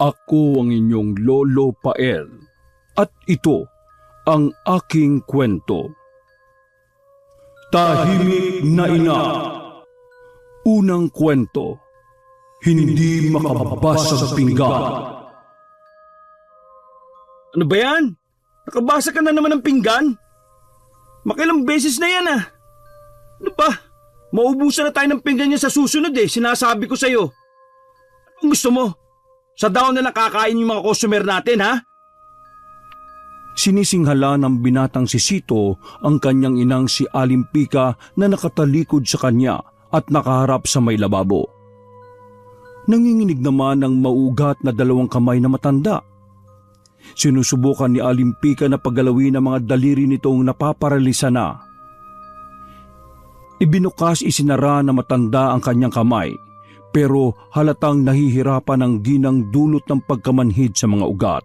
Ako ang inyong Lolo Pael at ito ang aking kwento. Tahimik na Ina. Unang kwento, hindi makabasag pinggan. Ano ba yan? Nakabasa ka na naman ng pinggan? Makilang beses na yan ah. Ano ba? Maubusan na tayo ng pinggan niya sa susunod sinasabi ko sa'yo. Anong gusto mo? Sa daon na nakakain yung mga customer natin ha? Sinisinghala ng binatang si Sito ang kanyang inang si Alimpika na nakatalikod sa kanya at nakaharap sa may lababo. Nanginginig naman ang maugat na 2 kamay na matanda. Sinusubukan ni Alimpika na paggalawin ang mga daliri nitong napaparalisa na. Ibinukas isinara na matanda ang kanyang kamay pero halatang nahihirapan ang ginang dulot ng pagkamanhid sa mga ugat.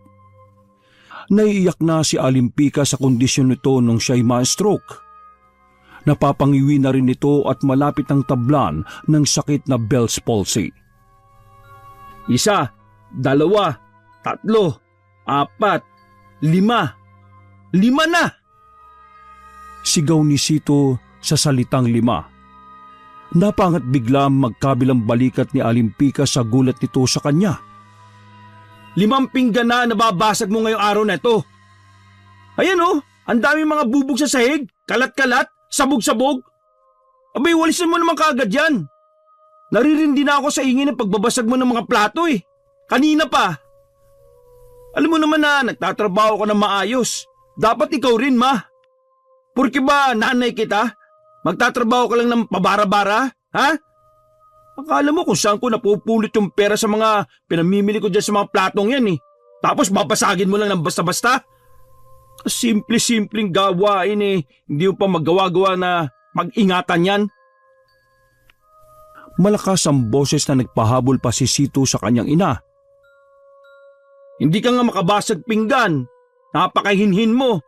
Naiiyak na si Alimpika sa kondisyon nito nung siya'y ma-stroke. Napapangiwi na rin ito at malapit ang tablan ng sakit na Bell's palsy. 1, 2, 3, 4, 5. 5 na! Sigaw ni Sito sa salitang 5. Napangat bigla magkabilang balikat ni Alimpika sa gulat nito sa kanya. 5 pinggan na nababasag mo ngayong araw na ito. Ayan ang dami mga bubog sa sahig, kalat-kalat, sabog-sabog. Abay, walisan mo naman kaagad yan. Naririndi na ako sa ingin ng pagbabasag mo ng mga plato Kanina pa. Alam mo naman na nagtatrabaho ka ng maayos. Dapat ikaw rin, ma. Porke ba nanay kita? Magtatrabaho ka lang ng pabara-bara, ha? Akala mo kung saan ko napupulot yung pera sa mga pinamimili ko dyan sa mga platong yan Tapos babasagin mo lang ng basta-basta? Simple-simpleng gawain hindi mo pa magawa-gawa na mag-ingatan yan. Malakas ang boses na nagpahabol pa si Sito sa kanyang ina. Hindi ka nga makabasag pinggan. Napakahinhin mo.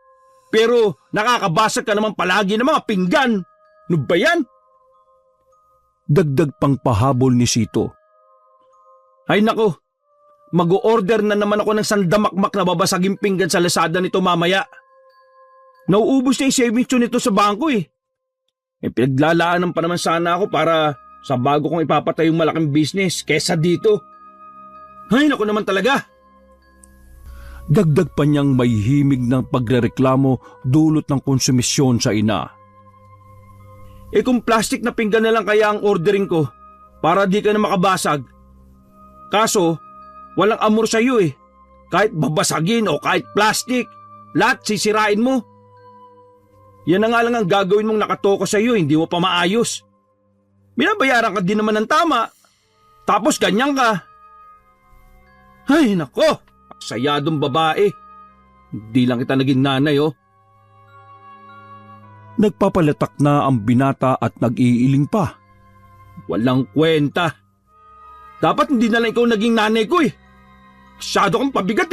Pero nakakabasag ka naman palagi ng mga pinggan. Ano ba yan? Dagdag pang pahabol ni Sito. Ay nako, mag-o-order na naman ako ng sandamakmak na babasaging pinggan sa Lazada nito mamaya. Nauubos na yung savings nito sa bangko pinaglalaanan pa naman sana ako para sa bago kong ipapatay yung malaking business kesa dito. Ay nako naman talaga. Dagdag pa niyang may himig ng pagrereklamo dulot ng konsumisyon sa ina. Kung plastic na pinggan na lang kaya ang ordering ko para di ka na makabasag. Kaso, walang amor sa iyo Kahit babasagin o kahit plastic, lahat sisirain mo. Yan na nga lang ang gagawin mong nakatoko sa iyo, hindi mo pa maayos. Binabayaran ka din naman ng tama. Tapos ganyan ka. Ay nako, aksayadong babae. Hindi lang kita naging nanay Nagpapalatak na ang binata at nag-iiling pa. Walang kwenta. Dapat hindi na lang ikaw naging nanay ko Masyado kang pabigat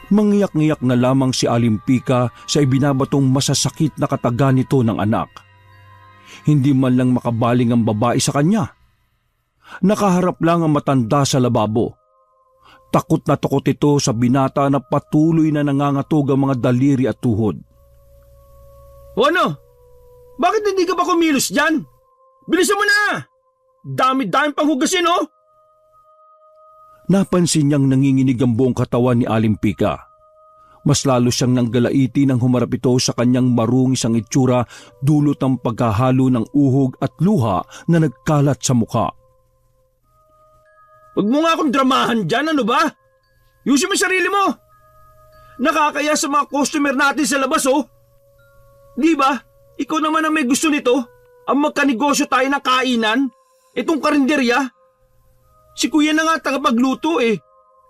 Mangyak-ngyak na lamang si Alimpika sa ibinabatong masasakit na kataga nito ng anak. Hindi man lang makabaling ang babae sa kanya. Nakaharap lang ang matanda sa lababo. Takot na takot ito sa binata na patuloy na nangangatog ang mga daliri at tuhod. O ano? Bakit hindi ka pa kumilos dyan? Bilisan mo na! Dami-dami pang hugasin Napansin niyang nanginginig ang buong katawan ni Alimpika. Mas lalo siyang nanggalaiti nang humarap ito sa kanyang marungis ang itsura dulot ng pagkahalo ng uhog at luha na nagkalat sa mukha. Huwag mo nga akong dramahan dyan, ano ba? Yusin mo sarili mo! Nakakaya sa mga customer natin sa labas Di ba? Ikaw naman ang may gusto nito. Ang magkanegosyo tayo ng kainan. Itong karinderya. Si kuya na nga tagapagluto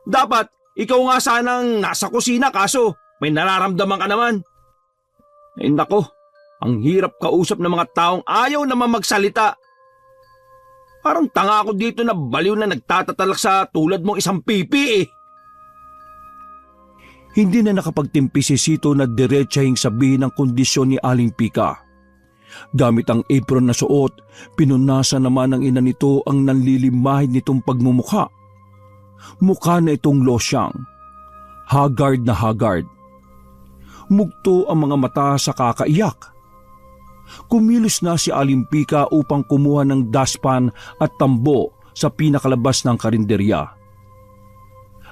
Dapat, ikaw nga sanang nasa kusina kaso may nararamdaman ka naman. Ay nako, ang hirap kausap ng mga taong ayaw naman magsalita. Parang tanga ako dito na baliw na nagtatatalak sa tulad mong isang pipi Hindi na nakapagtimpi si Sito na diretsahing sabihin ang kondisyon ni Alimpika. Gamit ang apron na suot, pinunasan naman ng ina nito ang nanlilimahid nitong pagmumukha. Mukha na itong losyang. Haggard na haggard. Mugto ang mga mata sa kakaiyak. Kumilos na si Alimpika upang kumuha ng daspan at tambo sa pinakalabas ng karinderya.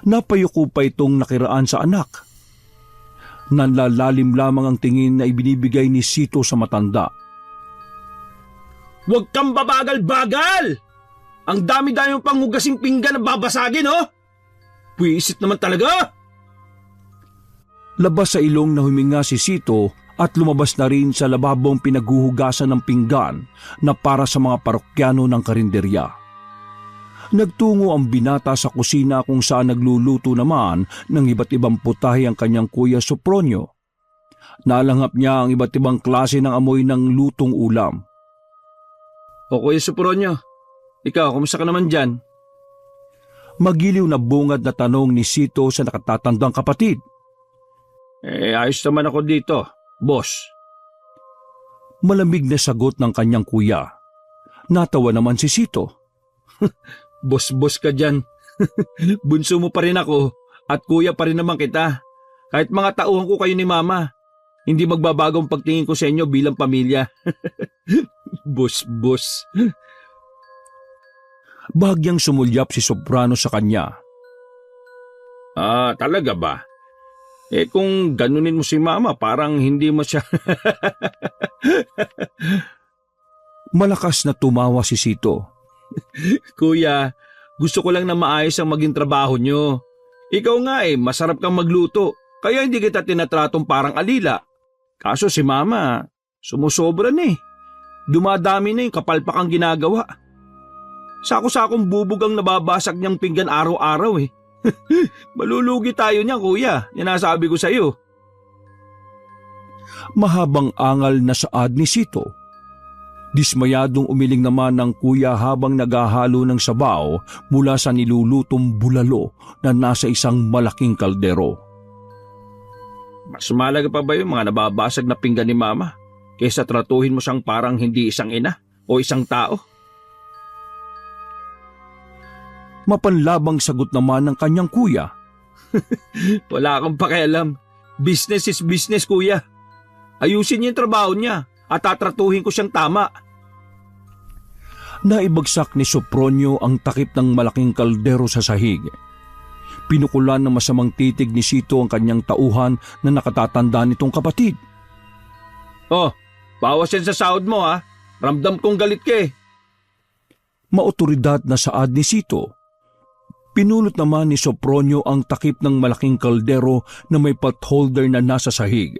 Napayuko pa itong nakiraan sa anak. Nanlalalim lamang ang tingin na ibinibigay ni Sito sa matanda. Huwag kang babagal-bagal! Ang dami-dami pang hugasing pinggan na babasagin, oh! Pwisit naman talaga! Labas sa ilong na huminga si Sito at lumabas na rin sa lababong pinaghuhugasan ng pinggan na para sa mga parokyano ng karinderya. Nagtungo ang binata sa kusina kung saan nagluluto naman ng iba't ibang putahe ang kanyang kuya Sopronio. Nalanghap niya ang iba't ibang klase ng amoy ng lutong ulam. O Kuya Sopronio, ikaw, kumusta ka naman dyan? Magiliw na bungad na tanong ni Sito sa nakatatandang kapatid. Ayos naman ako dito, boss. Malamig na sagot ng kanyang kuya. Natawa naman si Sito. Boss ka dyan. Bunso mo pa rin ako at kuya pa rin naman kita. Kahit mga tauhan ko kayo ni mama, hindi magbabago ang pagtingin ko sa inyo bilang pamilya. Boss. Bahagyang sumulyap si Soprano sa kanya. Talaga ba? Kung ganunin mo si mama, parang hindi mo siya... Malakas na tumawa si Sito. Kuya, gusto ko lang na maayos ang maging trabaho nyo. Ikaw nga masarap kang magluto, kaya hindi kita tinatratong parang alila. Kaso si mama, sumusobra na Dumadami na yung kapalpakang ginagawa. Sako-sakong bubog ang nababasag niyang pinggan araw-araw Malulugi tayo niya, kuya. Yan nasabi ko sa iyo. Mahabang angal na saad ni Sito. Dismayadong umiling naman ng kuya habang naghahalo ng sabaw mula sa nilulutong bulalo na nasa isang malaking kaldero. Mas malaga pa ba yung mga nababasag na pinggan ni mama kaysa tratuhin mo siyang parang hindi isang ina o isang tao? Mapanlabang sagot naman ng kanyang kuya. Wala kang pakialam. Business is business, kuya. Ayusin niya yung trabaho niya at tatratuhin ko siyang tama. Naibagsak ni Sopronio ang takip ng malaking kaldero sa sahig. Pinukulan ng masamang titig ni Sito ang kanyang tauhan na nakatatanda nitong kapatid. Bawas yan sa sahod mo ha. Ramdam kong galit ka Maotoridad na saad ni Sito. Pinulot naman ni Sopronio ang takip ng malaking kaldero na may potholder na nasa sahig.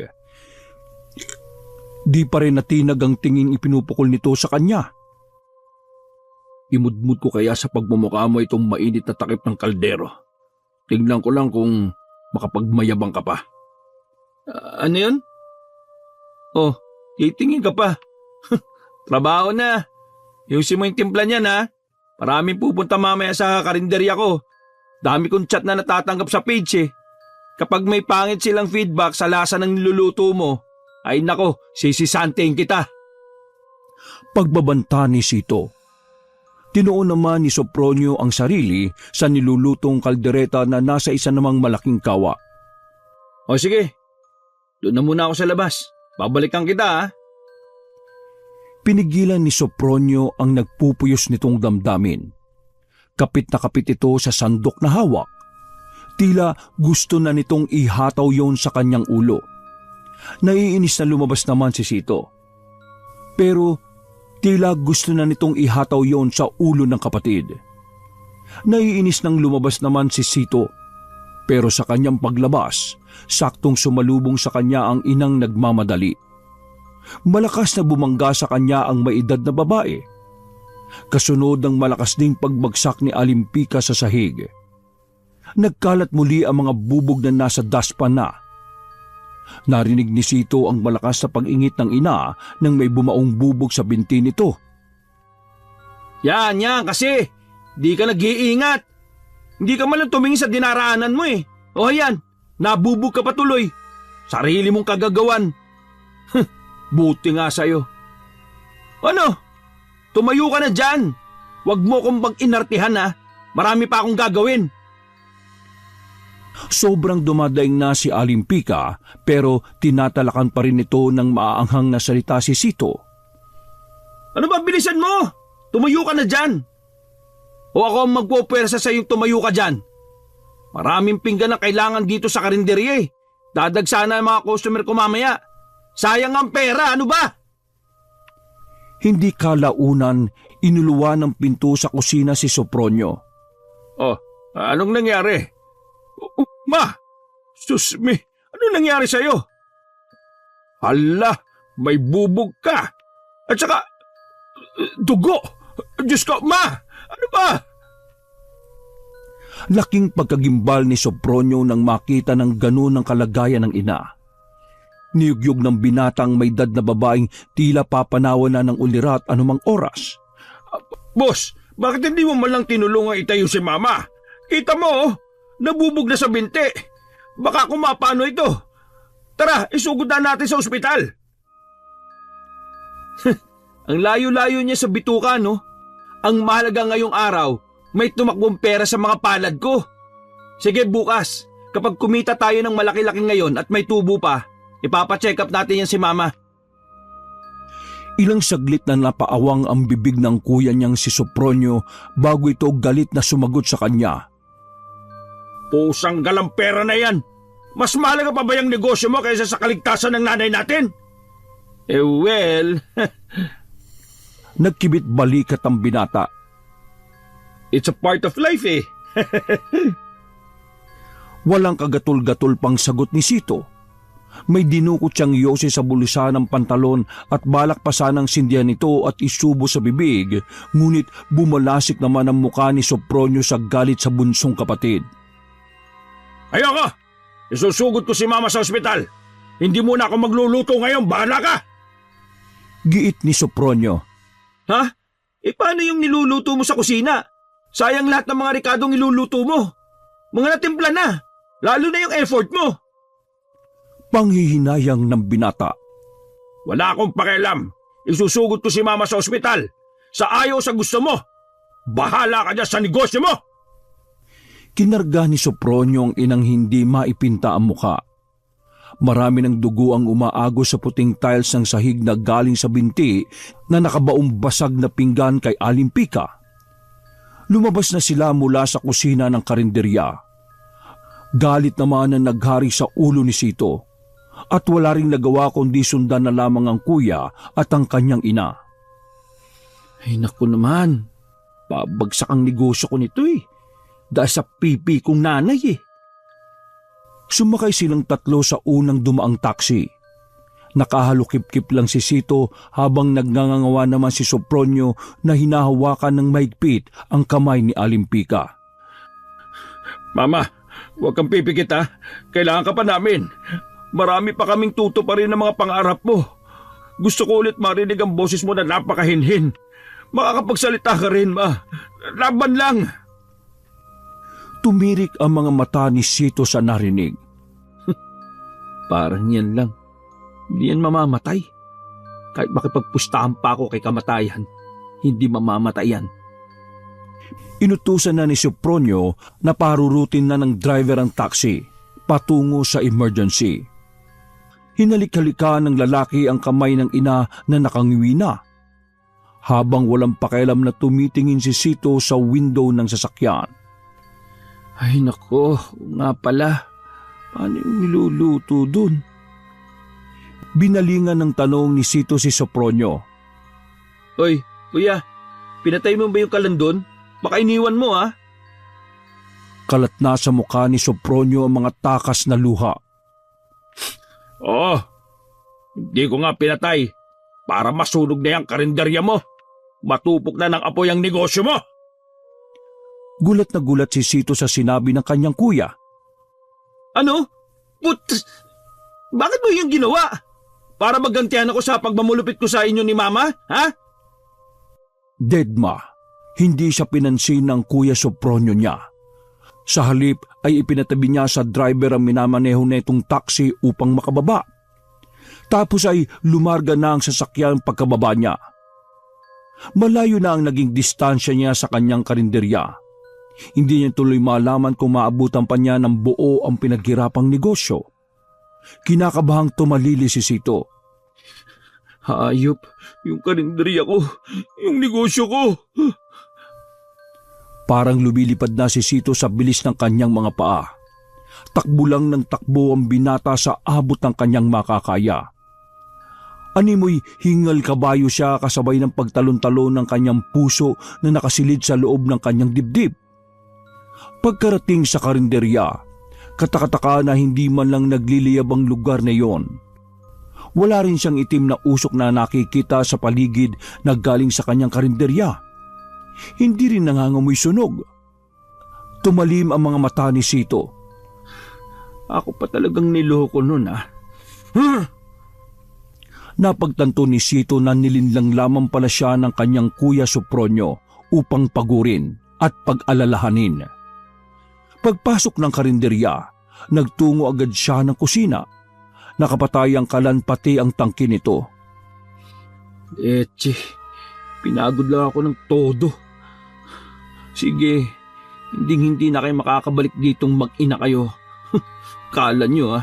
Di pa rin natinag ang tingin ipinupukol nito sa kanya. Imudmud ko kaya sa pagmumukha mo itong mainit na takip ng kaldero. Tingnan ko lang kung makapagmayabang ka pa. Ano yun? Titingin ka pa. Trabaho na. Yusin mo yung timpla niyan ha. Maraming pupunta mamaya sa karinderya ko. Dami kong chat na natatanggap sa page Kapag may pangit silang feedback sa lasa ng niluluto mo, ay nako, sisisanting kita. Pagbabanta ni Sito. Tinuon naman ni Sopronio ang sarili sa nilulutong kaldereta na nasa isa namang malaking kawa. O sige, doon na muna ako sa labas. Babalikan kita ha. Pinigilan ni Sopronio ang nagpupuyos nitong damdamin. Kapit na kapit ito sa sandok na hawak. Tila gusto na nitong ihataw yon sa kanyang ulo. Naiinis na lumabas naman si Sito. Pero tila gusto na nitong ihataw yon sa ulo ng kapatid. Naiinis nang lumabas naman si Sito. Pero sa kanyang paglabas, saktong sumalubong sa kanya ang inang nagmamadali. Malakas na bumangga sa kanya ang maedad na babae. Kasunod ng malakas ding pagbagsak ni Alimpika sa sahig. Nagkalat muli ang mga bubog na nasa daspan na. Narinig ni Sito ang malakas na pag-ingit ng ina nang may bumaong bubog sa binti nito. Yan kasi. Di ka nag-iingat. Hindi ka man lang tumingin sa dinaraanan mo O ayan, nabubog ka patuloy. Sarili mong kagagawan. Buti nga sa'yo. Ano? Tumayo ka na dyan. Huwag mo kong pag-inartihan ha. Marami pa akong gagawin. Sobrang dumadaing na si Alimpika pero tinatalakan pa rin ito ng maaanghang na salita si Sito. Ano ba bilisan mo? Tumayo ka na dyan. O ako ang magpupwersa sa iyong tumayo ka dyan. Maraming pinggan na kailangan dito sa karinderya eh. Dadagsana ang mga customer ko mamaya. Sayang ang pera, ano ba? Hindi kalaunan, inuluwa ng pinto sa kusina si Sopronio. Oh, anong nangyari? Ma! Sus me, ano nangyari sa'yo? Hala, may bubog ka. At saka, dugo! Diyos ko, ma! Ano ba? Laking pagkagimbal ni Sopronio nang makita ng ganun ang kalagayan ng ina. Niyugyog ng binatang may dad na babaeng tila papanawan na ng ulirat anumang oras. Boss, bakit hindi mo man lang tinulungan itayo si mama? Kita mo, oh, nabubog na sa binti. Baka kumapano ito. Tara, isugod na natin sa ospital. Ang layo-layo niya sa bituka, no? Ang mahalaga ngayong araw, may tumakbong pera sa mga palad ko. Sige, bukas, kapag kumita tayo ng malaki-laki ngayon at may tubo pa, ipapacheck up natin yan si mama. Ilang saglit na napaawang ang bibig ng kuya niyang si Sopronio bago ito galit na sumagot sa kanya. Pusang galang pera na yan. Mas mahalaga pa ba yung negosyo mo kaysa sa kaligtasan ng nanay natin? Well... Nagkibit balikat ang binata. It's a part of life eh. Walang kagatol-gatol pang sagot ni Sito. May dinukot siyang yosi sa bulsa ng pantalon at balak pa sanang sindihan ito at isubo sa bibig, ngunit bumalasik naman ang mukha ni Sopronio sa galit sa bunsong kapatid. Ayoko! Isusugod ko si mama sa ospital. Hindi muna ako magluluto ngayon, bahala ka! Giit ni Sopronio. Ha? Paano yung niluluto mo sa kusina? Sayang lahat ng mga rikadong niluluto mo. Mga natimpla na. Lalo na yung effort mo. Panghihinayang ng binata. Wala akong pakialam. Isusugod ko si mama sa ospital. Sa ayaw sa gusto mo. Bahala ka dyan sa negosyo mo. Kinarga ni Sopronio ang inang hindi maipinta ang mukha. Marami ng dugo ang umaagos sa puting tiles ng sahig na galing sa binti na nakabaong basag na pinggan kay Alimpika. Lumabas na sila mula sa kusina ng karinderya. Galit naman ang naghari sa ulo ni Sito at wala ring nagawa kundi sundan na lamang ang kuya at ang kanyang ina. Ay naku naman, babagsak ang negosyo ko nito eh. Dahil sa pipi kong nanay eh. Sumakay silang tatlo sa unang dumaang taxi. Nakahalukip-kip lang si Sito habang nagngangawa naman si Sopronio na hinahawakan ng mahigpit ang kamay ni Alimpika. Mama, huwag kang pipikit ha. Kailangan ka pa namin. Marami pa kaming tutuparin ng mga pangarap mo. Gusto ko ulit marinig ang boses mo na napakahinhin. Makakapagsalita ka rin, ma. Laban lang. Tumirik ang mga mata ni Sito sa narinig. Parang yan lang. Hindi yan mamamatay. Kahit makipagpustahan pa ako kay kamatayan, hindi mamamatay yan. Inutusan na ni Sopronio na parurutin na ng driver ang taxi patungo sa emergency. Hinalik-halika ng lalaki ang kamay ng ina na nakangiwi na. Habang walang pakialam na tumitingin si Sito sa window ng sasakyan. Ay nako, nga pala. Paano yung niluluto dun? Binalingan ng tanong ni Sito si Sopronio. Oy, kuya, pinatay mo ba yung kalandon? Baka iniwan mo ha? Kalat na sa mukha ni Sopronio ang mga takas na luha. Oo, hindi ko nga pinatay. Para masunog na yung karinderya mo. Matupok na ng apoy ang negosyo mo. Gulat na gulat si Sito sa sinabi ng kanyang kuya. Ano? Bakit mo yung ginawa? Para magantihan ako sa pagmamulupit ko sa inyo ni mama, ha? Dedma, hindi siya pinansin ng kuya Sopronio niya. Sa halip ay ipinatabi niya sa driver ang minamaneho na itong taxi upang makababa. Tapos ay lumarga na ang sasakyan pagkababa niya. Malayo na ang naging distansya niya sa kanyang karinderya. Hindi niya tuloy malaman kung maabutan pa niya ng buo ang pinaghirapang negosyo. Kinakabahang tumalili si Sito. Hayop, yung karinderya ko, yung negosyo ko. Parang lumilipad na si Sito sa bilis ng kanyang mga paa. Takbo lang ng takbo ang binata sa abot ng kanyang makakaya. Animoy hingal kabayo siya kasabay ng pagtalon-talon ng kanyang puso na nakasilid sa loob ng kanyang dibdib. Pagkarating sa karinderya, katakataka na hindi man lang nagliliyab ang lugar na iyon. Wala rin siyang itim na usok na nakikita sa paligid na galing sa kanyang karinderya. Hindi rin nangangamoy sunog. Tumalim ang mga mata ni Sito. Ako pa talagang niloko nun Napagtanto ni Sito na nilinlang lamang pala siya ng kanyang kuya Sopronio upang pagurin at pag-alalahanin. Pagpasok ng karinderya, nagtungo agad siya ng kusina. Nakapatay ang kalan pati ang tangki nito. Eche, pinagod lang ako ng todo. Sige, hindi na kayo makakabalik ditong mag-ina kayo. Kala nyo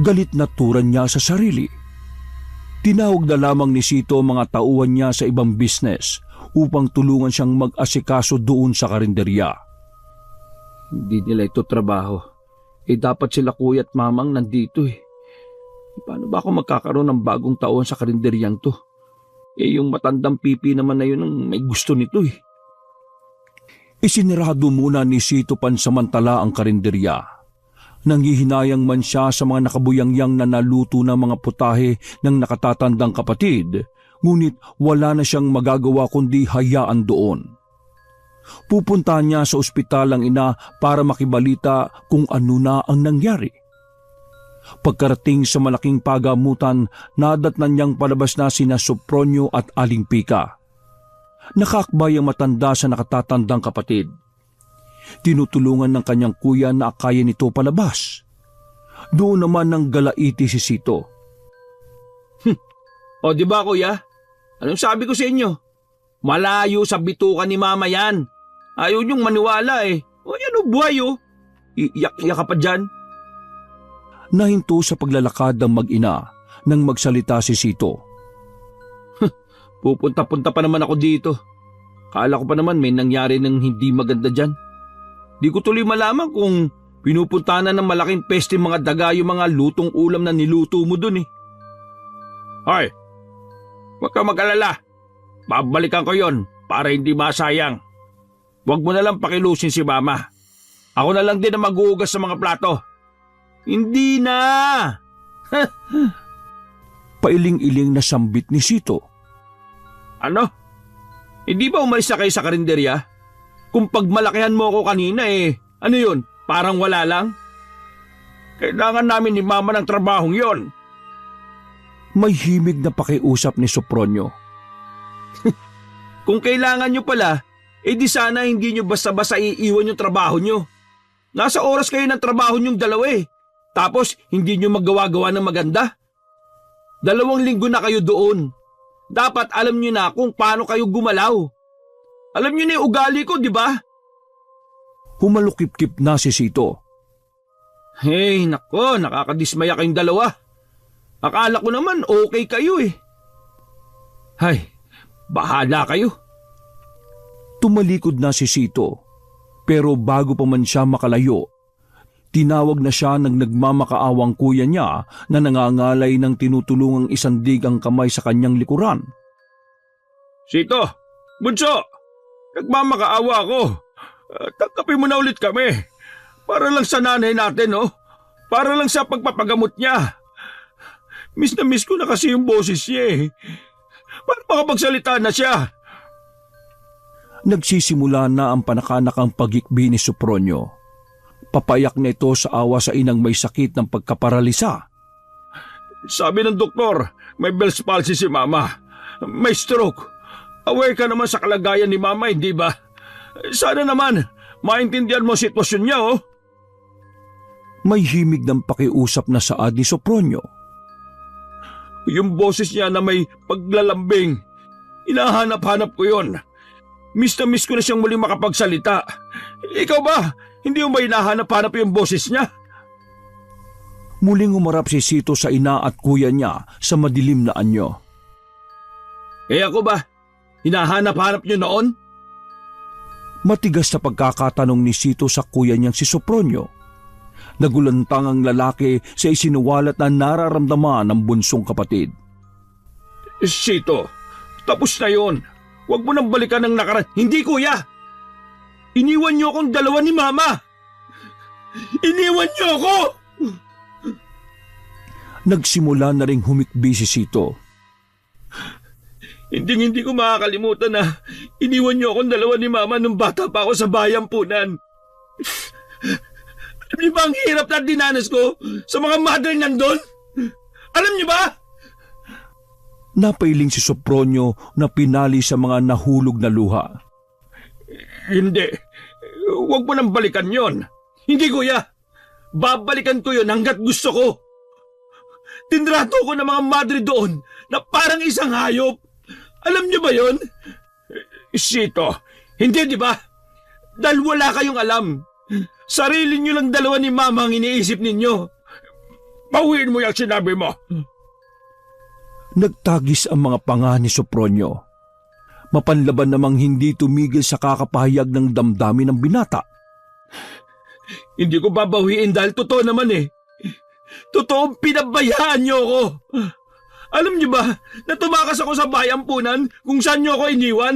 Galit na turan niya sa sarili. Tinawag na lamang ni Sito ang mga tauhan niya sa ibang business upang tulungan siyang mag-asikaso doon sa karinderya. Hindi nila ito trabaho. Dapat sila kuya at mamang nandito Paano ba ako magkakaroon ng bagong taon sa karinderyang to? Yung matandang pipi naman na yun ang may gusto nito Isinirado muna ni Sito pansamantala ang karinderya. Nanghihinayang man siya sa mga nakabuyangyang na naluto na mga putahe ng nakatatandang kapatid, ngunit wala na siyang magagawa kundi hayaan doon. Pupunta niya sa ospital ang ina para makibalita kung ano na ang nangyari. Pagkarating sa malaking pagamutan, nadatnan niyang palabas na sina Sopronio at Aling Pika. Nakakbay ang matanda sa nakatatandang kapatid. Tinutulungan ng kanyang kuya na akaya nito palabas. Doon naman ng galaiti si Sito. O di ba kuya? Anong sabi ko sa inyo? Malayo sa bitukan ni mama yan. Ayaw niyong maniwala O yan buhay Iyak-iyak ka pa dyan. Nahinto sa paglalakad ng mag-ina nang magsalita si Sito. Pupunta-punta pa naman ako dito. Kala ko pa naman may nangyari ng hindi maganda dyan. Di ko tuloy malaman kung pinupunta na ng malaking peste mga daga yung mga lutong ulam na niluto mo dun Hoy, huwag ka mag-alala. Babalikan ko yon para hindi masayang. Huwag mo na lang pakilusin si mama. Ako na lang din ang mag-uugas sa mga plato. Hindi na! Pailing-iling na sambit ni Sito. Ano? Hindi ba umalis na kayo sa karinderya? Kung pagmalakihan mo ako kanina ano yun? Parang wala lang? Kailangan namin ni mama ng trabahong yon. May himig na pakiusap ni Sopronio. Kung kailangan nyo pala, di sana hindi nyo basta-basta iiwan yung trabaho nyo. Nasa oras kayo ng trabaho nyong dalawa Tapos hindi nyo maggawa-gawa ng maganda. 2 linggo na kayo doon. Dapat alam nyo na kung paano kayo gumalaw. Alam nyo na yung ugali ko, di ba? Humalukip-kip na si Sito. Hey, nako, nakakadismaya kayong dalawa. Akala ko naman okay kayo Hay, bahala kayo. Tumalikod na si Sito, pero bago pa man siya makalayo, tinawag na siya ng nagmamakaawang kuya niya na nangangalay ng tinutulungang isandig ang kamay sa kanyang likuran. Sito, bunso, nagmamakaawa ako. Tangkapin mo na ulit kami. Para lang sa nanay natin, Para lang sa pagpapagamot niya. Miss na miss ko na kasi yung boses niya Para makapagsalita na siya. Nagsisimula na ang panakanakang pagikbi ni Sopronio. Papayak na ito sa awa sa inang may sakit ng pagkaparalisa. Sabi ng doktor, may Bell's palsy si mama. May stroke. Aware ka naman sa kalagayan ni mama, hindi ba? Sana naman, maintindihan mo sitwasyon niya, May himig ng pakiusap na saad ni Sopronio. Yung boses niya na may paglalambing, hinahanap-hanap ko yon. Miss na miss ko na siyang muling makapagsalita. Ikaw ba? Hindi mo ba hinahanap-hanap yung boses niya? Muling umarap si Sito sa ina at kuya niya sa madilim na anyo. Ako ba? Hinahanap-hanap niyo noon? Matigas na pagkakatanong ni Sito sa kuya niyang si Sopronio. Nagulantang ang lalaki sa isinuwalat na nararamdaman ng bunsong kapatid. Sito, tapos na yon. Huwag mo nang balikan ang nakaraan. Hindi, kuya! Iniwan niyo akong dalawa ni Mama! Iniwan niyo ako! Nagsimula na ring humikbi si Sito. Hindi ko makakalimutan na iniwan niyo akong dalawa ni Mama nung bata pa ako sa bayampunan. Alam niyo ba ang hirap na dinanas ko sa mga mother nandun? Alam niyo ba? Napailing si Sopronio na pinali sa mga nahulog na luha. Hindi. Huwag mo nang balikan yon. Hindi, kuya. Babalikan ko yon hanggat gusto ko. Tinrato ko ng mga madre doon na parang isang hayop. Alam niyo ba yon? Sito, hindi di ba? Dahil wala kayong alam. Sarili niyo lang dalawa ni Mama ang iniisip ninyo. Bawiin mo yung sinabi mo. Nagtagis ang mga panga ni Sopronio. Mapanlaban namang hindi tumigil sa kakapahayag ng damdamin ng binata. Hindi ko babawiin dahil totoo naman eh. Totoong pinabayaan niyo ako. Alam niyo ba na tumakas ako sa bayampunan kung saan niyo ako iniwan?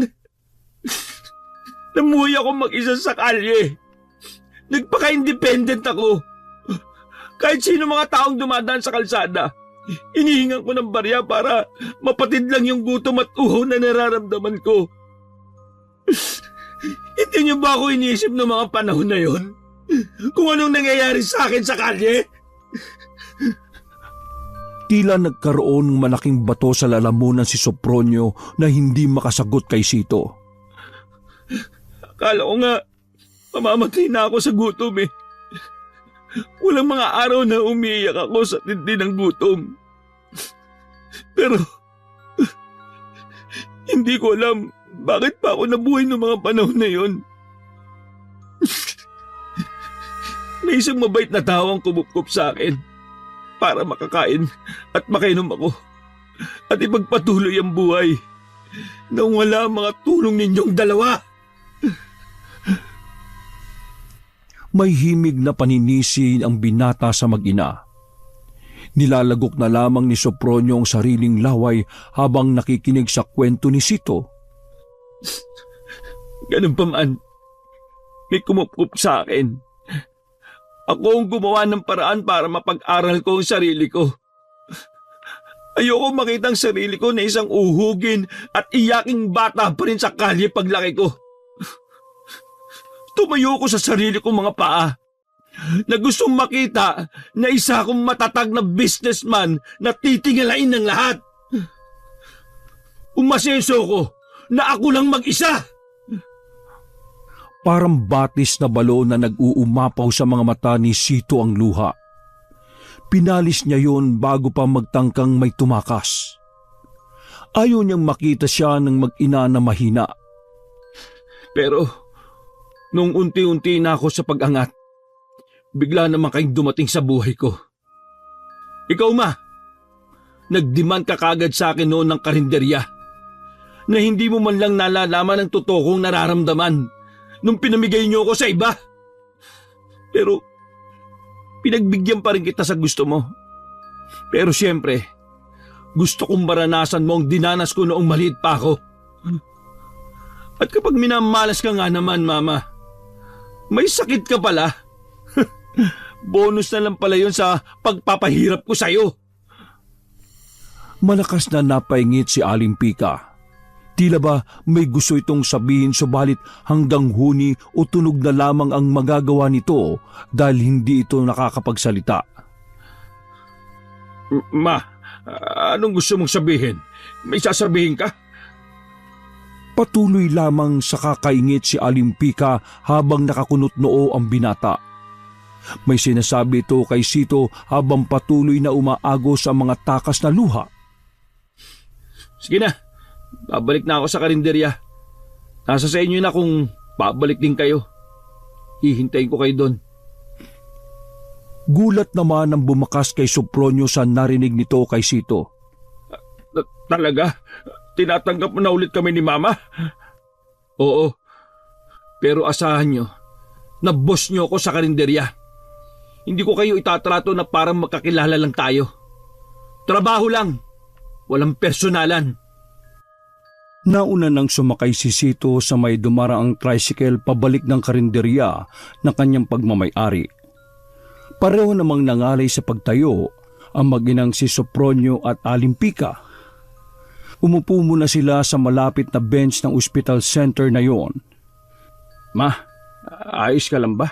Namuhay ako mag-isa sa kalye. Nagpaka-independent ako. Kahit sino mga taong dumadaan sa kalsada, inihingan ko ng barya para mapatid lang yung gutom at uhaw na nararamdaman ko. Hindi niyo ba ako iniisip ng mga panahon na yon? Kung anong nangyayari sa akin sa kalye? Tila nagkaroon ng malaking bato sa lalamunan si Sopronio na hindi makasagot kay Sito. Akala ko nga, mamamatay na ako sa gutom eh. Walang mga araw na umiiyak ako sa tindi ng gutom. Pero, hindi ko alam bakit pa ako nabuhay ng mga panahon na yon. May isang mabait na tao ang kumupkup sa akin para makakain at makainom ako at ipagpatuloy ang buhay nang wala ang mga tulong ninyong dalawa. May himig na paninisi ang binata sa mag-ina. Nilalagok na lamang ni Sopronio ang sariling laway habang nakikinig sa kwento ni Sito. Ganun pa man, may kumupkup sa akin. Ako ang gumawa ng paraan para mapag-aral ko ang sarili ko. Ayoko makita ang sarili ko na isang uhugin at iyaking bata pa rin sa kalye paglaki ko. Tumayo ko sa sarili kong mga paa na gustong makita na isa akong matatag na businessman na titingalain ng lahat. Umasenso ko na ako lang mag-isa. Parang batis na balon na nag-uumapaw sa mga mata ni Sito ang luha. Pinalis niya yon bago pa magtangkang may tumakas. Ayaw niyang makita siya ng mag-ina na mahina. Pero nung unti-unti na ako sa pag-angat, bigla naman kayong dumating sa buhay ko. Ikaw ma, nagdemand ka kagad sa akin noon ng karinderya na hindi mo man lang nalalaman ang totoo kong nararamdaman nung pinamigay niyo ako sa iba. Pero pinagbigyan pa rin kita sa gusto mo. Pero siyempre, gusto kong maranasan mo ang dinanas ko noong maliit pa ako. At kapag minamalas ka nga naman, Mama, may sakit ka pala. Bonus na lang pala yun sa pagpapahirap ko sa'yo. Malakas na napaingit si Aling Pika. Tila ba may gusto itong sabihin subalit hanggang huni o tunog na lamang ang magagawa nito dahil hindi ito nakakapagsalita. Ma, anong gusto mong sabihin? May sasabihin ka? Patuloy lamang sa kakaingit si Aling Pika habang nakakunot noo ang binata. May sinasabi ito kay Sito habang patuloy na umaagos ang mga takas na luha. Sige na, babalik na ako sa karinderya. Nasa sa inyo na kung babalik din kayo. Hihintayin ko kayo doon. Gulat naman ang bumakas kay Sopronio sa narinig nito kay Sito. Talaga? Tinatanggap mo na ulit kami ni Mama? Oo. Pero asahan nyo, na boss nyo ako sa karinderya. Hindi ko kayo itatrato na parang magkakilala lang tayo. Trabaho lang. Walang personalan. Nauna nang sumakay si Sito sa may dumaraang tricycle pabalik ng karinderya na kanyang pagmamay-ari. Pareho namang nangalay sa pagtayo ang mag-inang si Sopronio at Alimpika. Umupo muna sila sa malapit na bench ng hospital center na yon. Ma, ayos ka lang ba?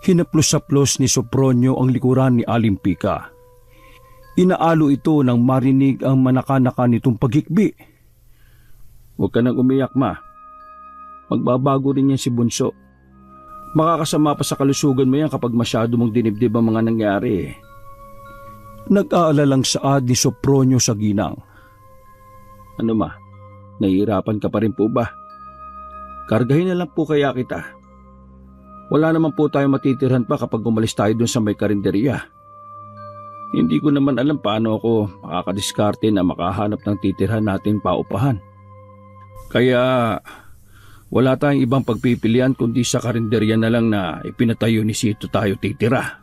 Hinaplos-saplos ni Sopronio ang likuran ni Alimpika. Inaalo ito nang marinig ang manaka-naka nitong pagikbi. Huwag ka nang umiyak, Ma. Magbabago rin yan si Bunso. Makakasama pa sa kalusugan mo yan kapag masyado mong dinibdib ang mga nangyari. Nag-aalalang saad ni Sopronio sa ginang. Ano, Ma? Nahihirapan ka pa rin po ba? Kargahin na lang po kaya kita. Wala naman po tayo matitirhan pa kapag umalis tayo dun sa may karinderya. Hindi ko naman alam paano ako makakadiskarte na makahanap ng titirhan natin paupahan. Kaya wala tayong ibang pagpipilian kundi sa karinderya na lang na ipinatayo ni Sito tayo titira.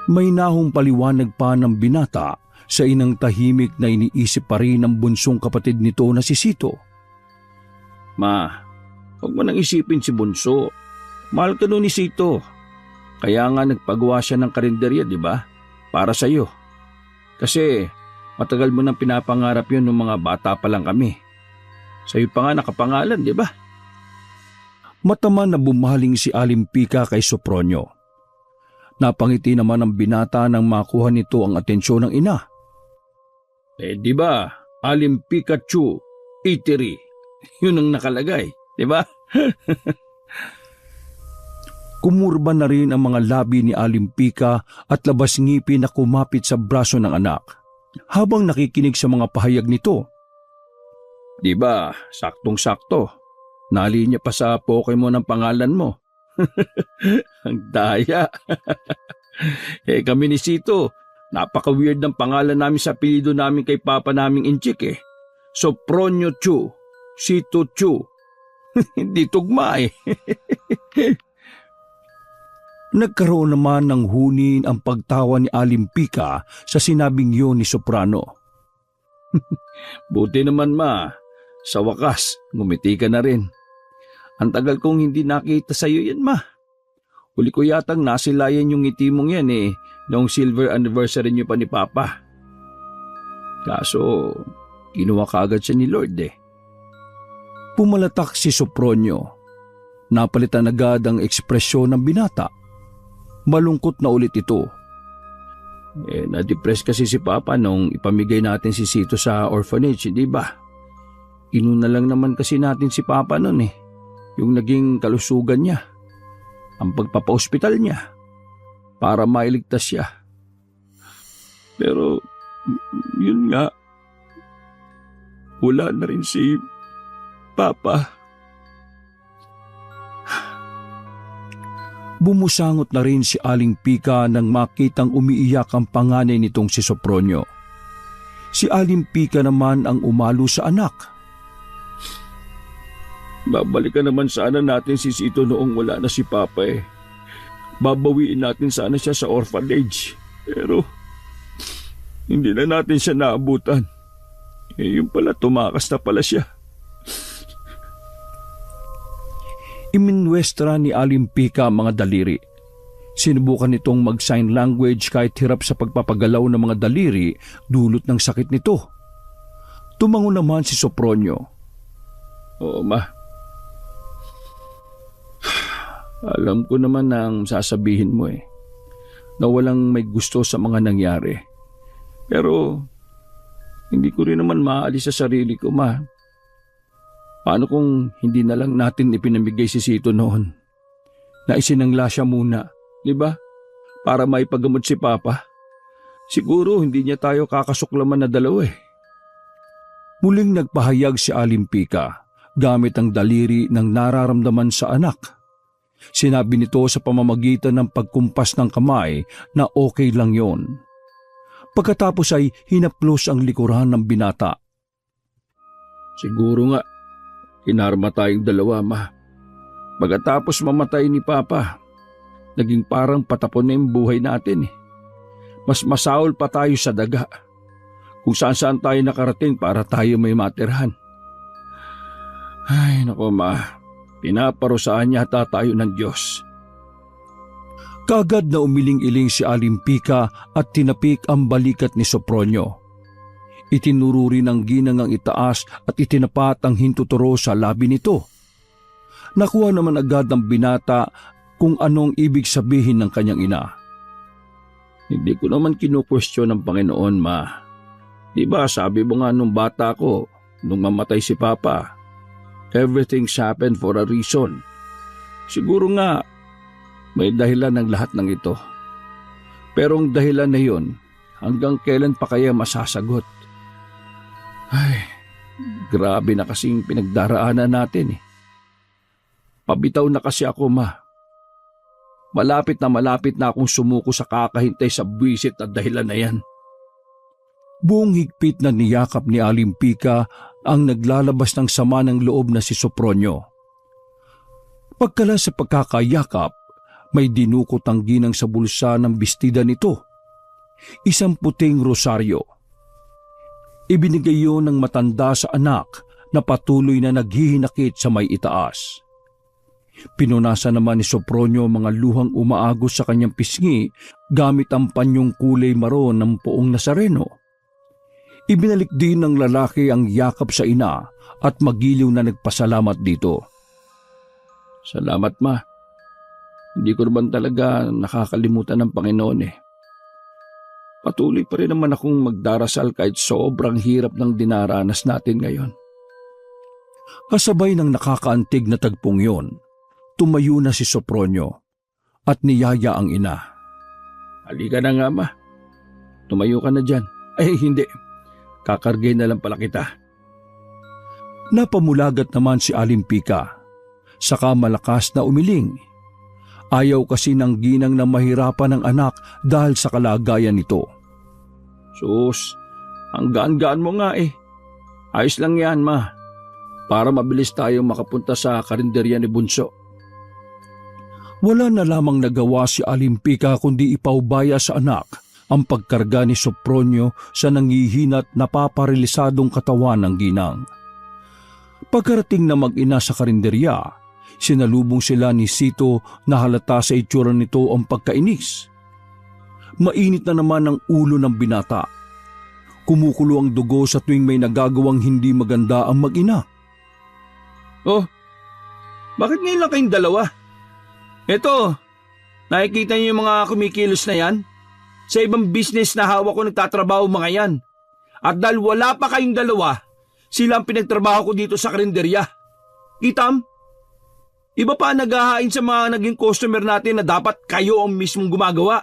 May nahong paliwanag pa ng binata sa inang tahimik na iniisip pa rin ng bunsong kapatid nito na si Sito. Ma, huwag mo nang isipin si Bunso. Mahal ka nun ni Sito. Kaya nga nagpagawa siya ng karinderya, di ba? Para sa'yo. Kasi matagal mo nang pinapangarap yun nung mga bata pa lang kami. Sa'yo pa nga nakapangalan, di ba? Mataman na bumaling si Alimpika kay Sopronio. Napangiti naman ang binata nang makuha nito ang atensyon ng ina. Di ba? Alimpika Chu Eatery. Yun ang nakalagay, di ba? Kumurba na rin ang mga labi ni Alimpika at labas ngipin na kumapit sa braso ng anak. Habang nakikinig sa mga pahayag nito. Di ba, saktong-sakto. Nalinya pa sa Pokemon ang pangalan mo. Ang daya. Kami ni Sito, napaka-weird ng pangalan namin sa apelyido namin kay Papa naming Inchik eh. Sopronio Chu, Sito Chu. Hindi tugma eh. Nagkaroon naman ng hunin ang pagtawa ni Alimpika sa sinabing yun ni Soprano. Buti naman, Ma. Sa wakas, ngumiti ka na rin. Ang tagal kong hindi nakita sa'yo yan, Ma. Huli ko yatang nasilayan yung ngiti mong yan eh, noong silver anniversary niyo pa ni Papa. Kaso, kinuha ka agad siya ni Lord eh. Pumalatak si Sopronio. Napalitan agad ang ekspresyon ng binata. Malungkot na ulit ito. Na-depress kasi si Papa nung ipamigay natin si Sito sa orphanage, di ba? Inuna lang naman kasi natin si Papa noon eh. Yung naging kalusugan niya. Ang pagpapa-hospital niya. Para mailigtas siya. Pero, yun nga. Wala na rin si Papa. Bumusangot na rin si Alimpika nang makitang umiiyak ang panganay nitong si Sopronio. Si Alimpika naman ang umalo sa anak. Babalikan naman sana natin si Sito noong wala na si Papa eh. Babawiin natin sana siya sa orphanage. Pero hindi na natin siya naabutan. Yung pala tumakas na pala siya. Iminwestra ni Alimpika ang mga daliri. Sinubukan nitong mag-sign language kahit hirap sa pagpapagalaw ng mga daliri dulot ng sakit nito. Tumango naman si Sopronio. Oo, Ma. Alam ko naman na ang sasabihin mo eh. Na walang may gusto sa mga nangyari. Pero hindi ko rin naman maalis sa sarili ko, Ma. Paano kung hindi na lang natin ipinamigay si Sito noon? Na isinangla siya muna, di ba? Para maipagamot si Papa. Siguro hindi niya tayo kakasuklaman na dalawa eh. Muling nagpahayag si Alimpika gamit ang daliri ng nararamdaman sa anak. Sinabi nito sa pamamagitan ng pagkumpas ng kamay na okay lang yon. Pagkatapos ay hinaplos ang likuran ng binata. Siguro nga, kinarma tayong dalawa, ma. Pagkatapos mamatay ni Papa, naging parang patapon na yung buhay natin eh. Mas masaol pa tayo sa daga. Kung saan-saan tayo nakarating para tayo may matirhan. Ay, naku ma, pinaparusaan yata tayo ng Diyos. Kaagad na umiling-iling si Alimpika at tinapik ang balikat ni Sopronio. Itinuro rin ang ginang ang itaas at itinapat ang hintuturo sa labi nito. Nakuha naman agad ng binata kung anong ibig sabihin ng kanyang ina. Hindi ko naman kinukwestiyon ng Panginoon, ma. Diba sabi mo nga nung bata ko, nung mamatay si Papa, everything's happened for a reason. Siguro nga, may dahilan ng lahat ng ito. Pero ang dahilan na yun, hanggang kailan pa kaya masasagot? Ay, grabe na kasing pinagdaraanan natin eh. Pabitaw na kasi ako, ma. Malapit na akong sumuko sa kakahintay sa buwisit at dahilan na yan. Buong higpit na niyakap ni Alimpika ang naglalabas ng sama ng loob na si Sopronio. Pagkala sa pagkakayakap, may dinukot ang ginang sa bulsa ng bestida nito. Isang puting rosaryo. Ibinigay yun ng matanda sa anak na patuloy na naghihinakit sa may itaas. Pinunasan naman ni Sopronio mga luhang umaagos sa kanyang pisngi gamit ang panyong kulay maroon ng poong Nazareno. Ibinalik din ng lalaki ang yakap sa ina at magiliw na nagpasalamat dito. Salamat, ma. Hindi ko naman talaga nakakalimutan ng Panginoon eh. Patuloy pa rin naman akong magdarasal kahit sobrang hirap ng dinaranas natin ngayon. Kasabay ng nakakaantig na tagpong yon, tumayo na si Sopronio at niyaya ang ina. Halika na nga, ma. Tumayo ka na dyan. Ay, hindi. Kakargay na lang pala kita. Napamulagat naman si Alimpika, saka malakas na umiling. Ayaw kasi ng ginang na mahirapan ng anak dahil sa kalagayan nito. Sus, ang gaan-gaan mo nga eh. Ayos lang yan, ma. Para mabilis tayo makapunta sa karinderya ni Bunso. Wala na lamang nagawa si Alimpika kundi ipaubaya sa anak ang pagkarga ni Sopronio sa nangihinat na paparilisadong katawan ng ginang. Pagkarating na mag-ina sa karinderya, sinalubong sila ni Sito na halata sa itsura nito ang pagkainis. Mainit na naman ang ulo ng binata. Kumukulo ang dugo sa tuwing may nagagawang hindi maganda ang mag-ina. Oh, bakit ngayon lang kayong dalawa? Eto, nakikita niyo yung mga kumikilos na yan? Sa ibang business na hawak ko nagtatrabaho mga yan. At dahil wala pa kayong dalawa, sila ang pinagtrabaho ko dito sa karinderya. Itam, iba pa naghahain sa mga naging customer natin na dapat kayo ang mismong gumagawa.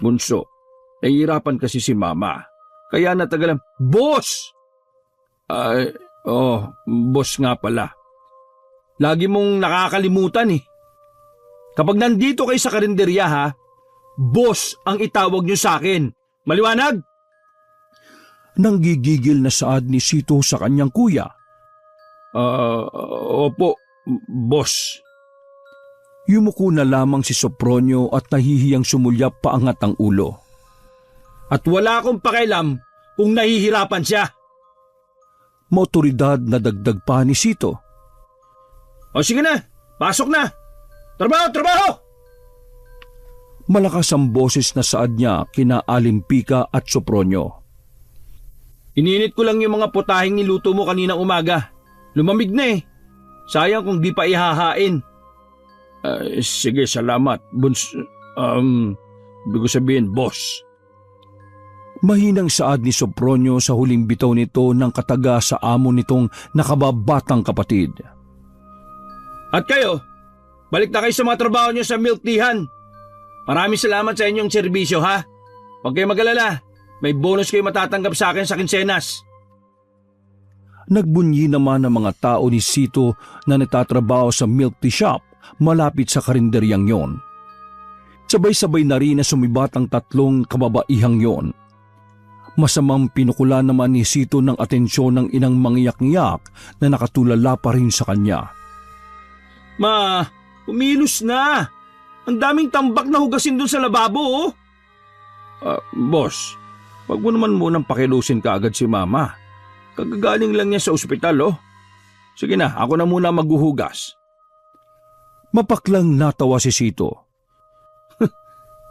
Bunso, nahihirapan kasi si Mama. Kaya natagalan, Boss! Boss nga pala. Lagi mong nakakalimutan eh. Kapag nandito kayo sa karinderya ha, Boss ang itawag niyo sa akin. Maliwanag? Nanggigigil na saad ni Sito sa kanyang kuya. Opo, Boss. Yumuko na lamang si Sopronio at nahihiyang sumulyap paangat ang ulo. At wala akong pakialam kung nahihirapan siya. Motoridad na dagdag pa ni Sito. O sige na, pasok na. Trabaho, trabaho! Malakas ang boses na saad niya kina Alimpika at Sopronio. Ininit ko lang yung mga putahing niluto mo kaninang umaga. Lumamig na eh. Sayang kung di pa ihahain. Sige, salamat. Bigo sabihin, boss. Mahinang saad ni Sopronio sa huling bitaw nito ng kataga sa amo nitong nakababatang kapatid. At kayo, balik na kayo sa mga trabaho niyo sa milk teahan. Maraming salamat sa inyong serbisyo ha. Huwag kayo mag-alala, may bonus kayo matatanggap sa akin sa kinsenas. Nagbunyi naman ang mga tao ni Sito na nagtatrabaho sa milk tea shop malapit sa karinderyang yon. Sabay-sabay na rin na sumibat ang tatlong kababaihang yon. Masamang pinukulan naman ni Sito ng atensyon ng inang mangiyak-ngiyak na nakatulala pa rin sa kanya. Ma, umilos na. Ang daming tambak na hugasin dun sa lababo, oh. Boss, wag mo naman munang pakilusin ka agad si Mama. Kagagaling lang niya sa ospital, oh. Sige na, ako na muna maghuhugas. Mapaklang natawa si Sito.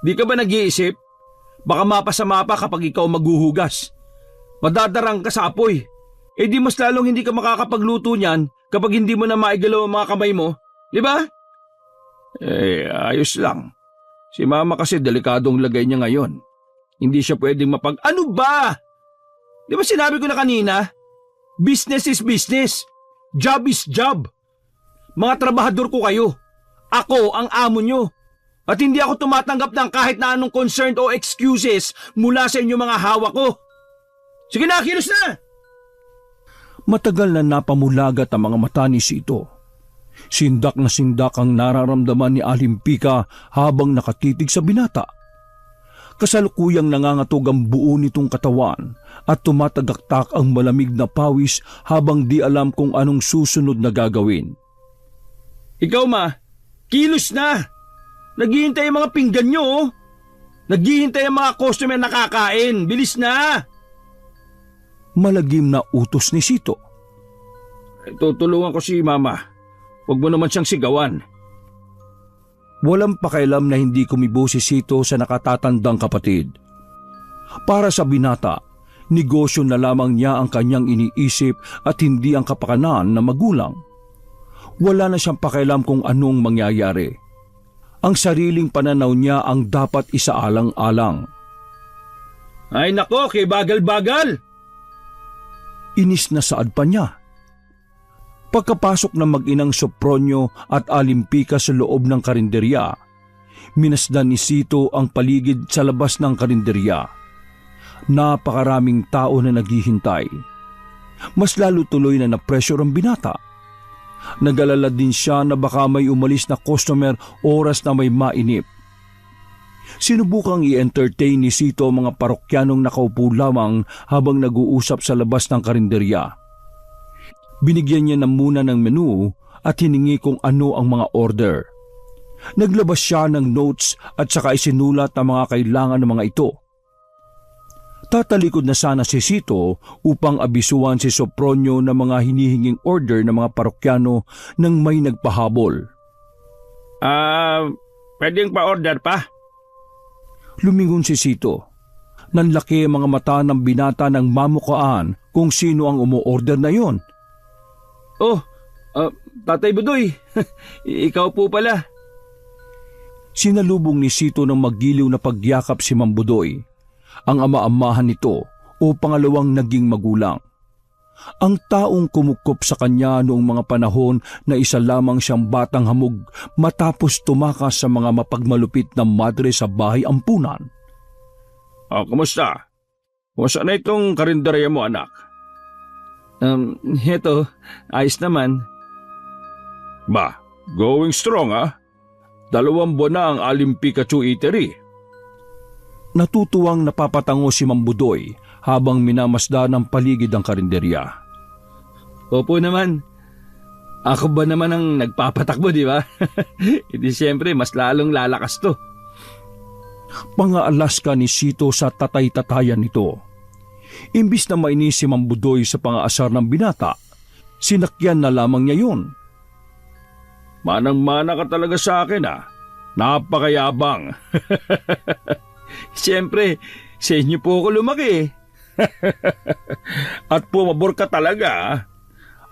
Di ka ba nag-iisip? Baka mapasama pa kapag ikaw maghuhugas. Madadarang ka sa apoy. Eh di mas lalong hindi ka makakapagluto niyan kapag hindi mo na maigalaw ang mga kamay mo. Di ba? Ayos lang. Si Mama kasi delikadong lagay niya ngayon. Hindi siya pwedeng Ano ba? Di ba sinabi ko na kanina? Business is business. Job is job. Mga trabahador ko kayo. Ako ang amo nyo. At hindi ako tumatanggap ng kahit na anong concern o excuses mula sa inyong mga hawak ko. Sige na, kilos na! Matagal na napamulagat ang mga mata ni Sito. Sindak na sindak ang nararamdaman ni Alimpika habang nakatitig sa binata. Kasalukuyang nangangatog ang buo nitong katawan at tumatagaktak ang malamig na pawis habang di alam kung anong susunod na gagawin. Ikaw ma, kilos na! Naghihintay ang mga pinggan nyo, oh. Naghihintay ang mga customer na kakain. Bilis na! Malagim na utos ni Sito. Tutulungan ko si Mama. Huwag mo naman siyang sigawan. Walang pakialam na hindi kumibo si Sito sa nakatatandang kapatid. Para sa binata, negosyo na lamang niya ang kanyang iniisip at hindi ang kapakanan na magulang. Wala na siyang pakialam kung anong mangyayari. Ang sariling pananaw niya ang dapat isaalang-alang. Ay nako, kay bagal-bagal! Inis na saad pa niya. Pagkapasok ng mag-inang Sopronyo at Alimpika sa loob ng karinderya, minasdan ni Sito ang paligid sa labas ng karinderya. Napakaraming tao na naghihintay. Mas lalo tuloy na na-pressure ang binata. Nag-alala din siya na baka may umalis na customer oras na may mainip. Sinubukang i-entertain ni Sito ang mga parokyanong nakaupo lamang habang nag-uusap sa labas ng karinderya. Binigyan niya na muna ng menu at hiningi kung ano ang mga order. Naglabas siya ng notes at saka isinulat ang mga kailangan ng mga ito. Tatalikod na sana si Sito upang abisuan si Sopronyo ng mga hinihinging order ng mga parokyano nang may nagpahabol. Pwedeng pa-order pa? Lumingon si Sito. Nanlaki ang mga mata ng binata ng mamukaan kung sino ang umu-order na yon. Tatay Budoy, ikaw po pala. Sinalubong ni Sito ng magiliw na pagyakap si Mambudoy, ang ama-amahan nito o pangalawang naging magulang. Ang taong kumukup sa kanya noong mga panahon na isa lamang siyang batang hamog matapos tumakas sa mga mapagmalupit na madre sa bahay ampunan. Kumusta? Kumusta na itong karinderya mo, anak? Heto, ayos naman. Ba, going strong ah? 2 buwan na ang Alimpika Eatery. Natutuwang napapatango si Mambudoy habang minamasdan ng paligid ang karinderya. Opo naman. Ako ba naman ang nagpapatakbo, di ba? Hindi siyempre, mas lalong lalakas to. Pangaalas ka ni Sito sa tatay-tatayan nito. Imbis na mainis si Mambudoy sa pangaasar ng binata, sinakyan na lamang niya yun. Manang-mana ka talaga sa akin ah. Napakayabang. Siyempre, sa inyo po ako lumaki. At pumabor ka talaga ah.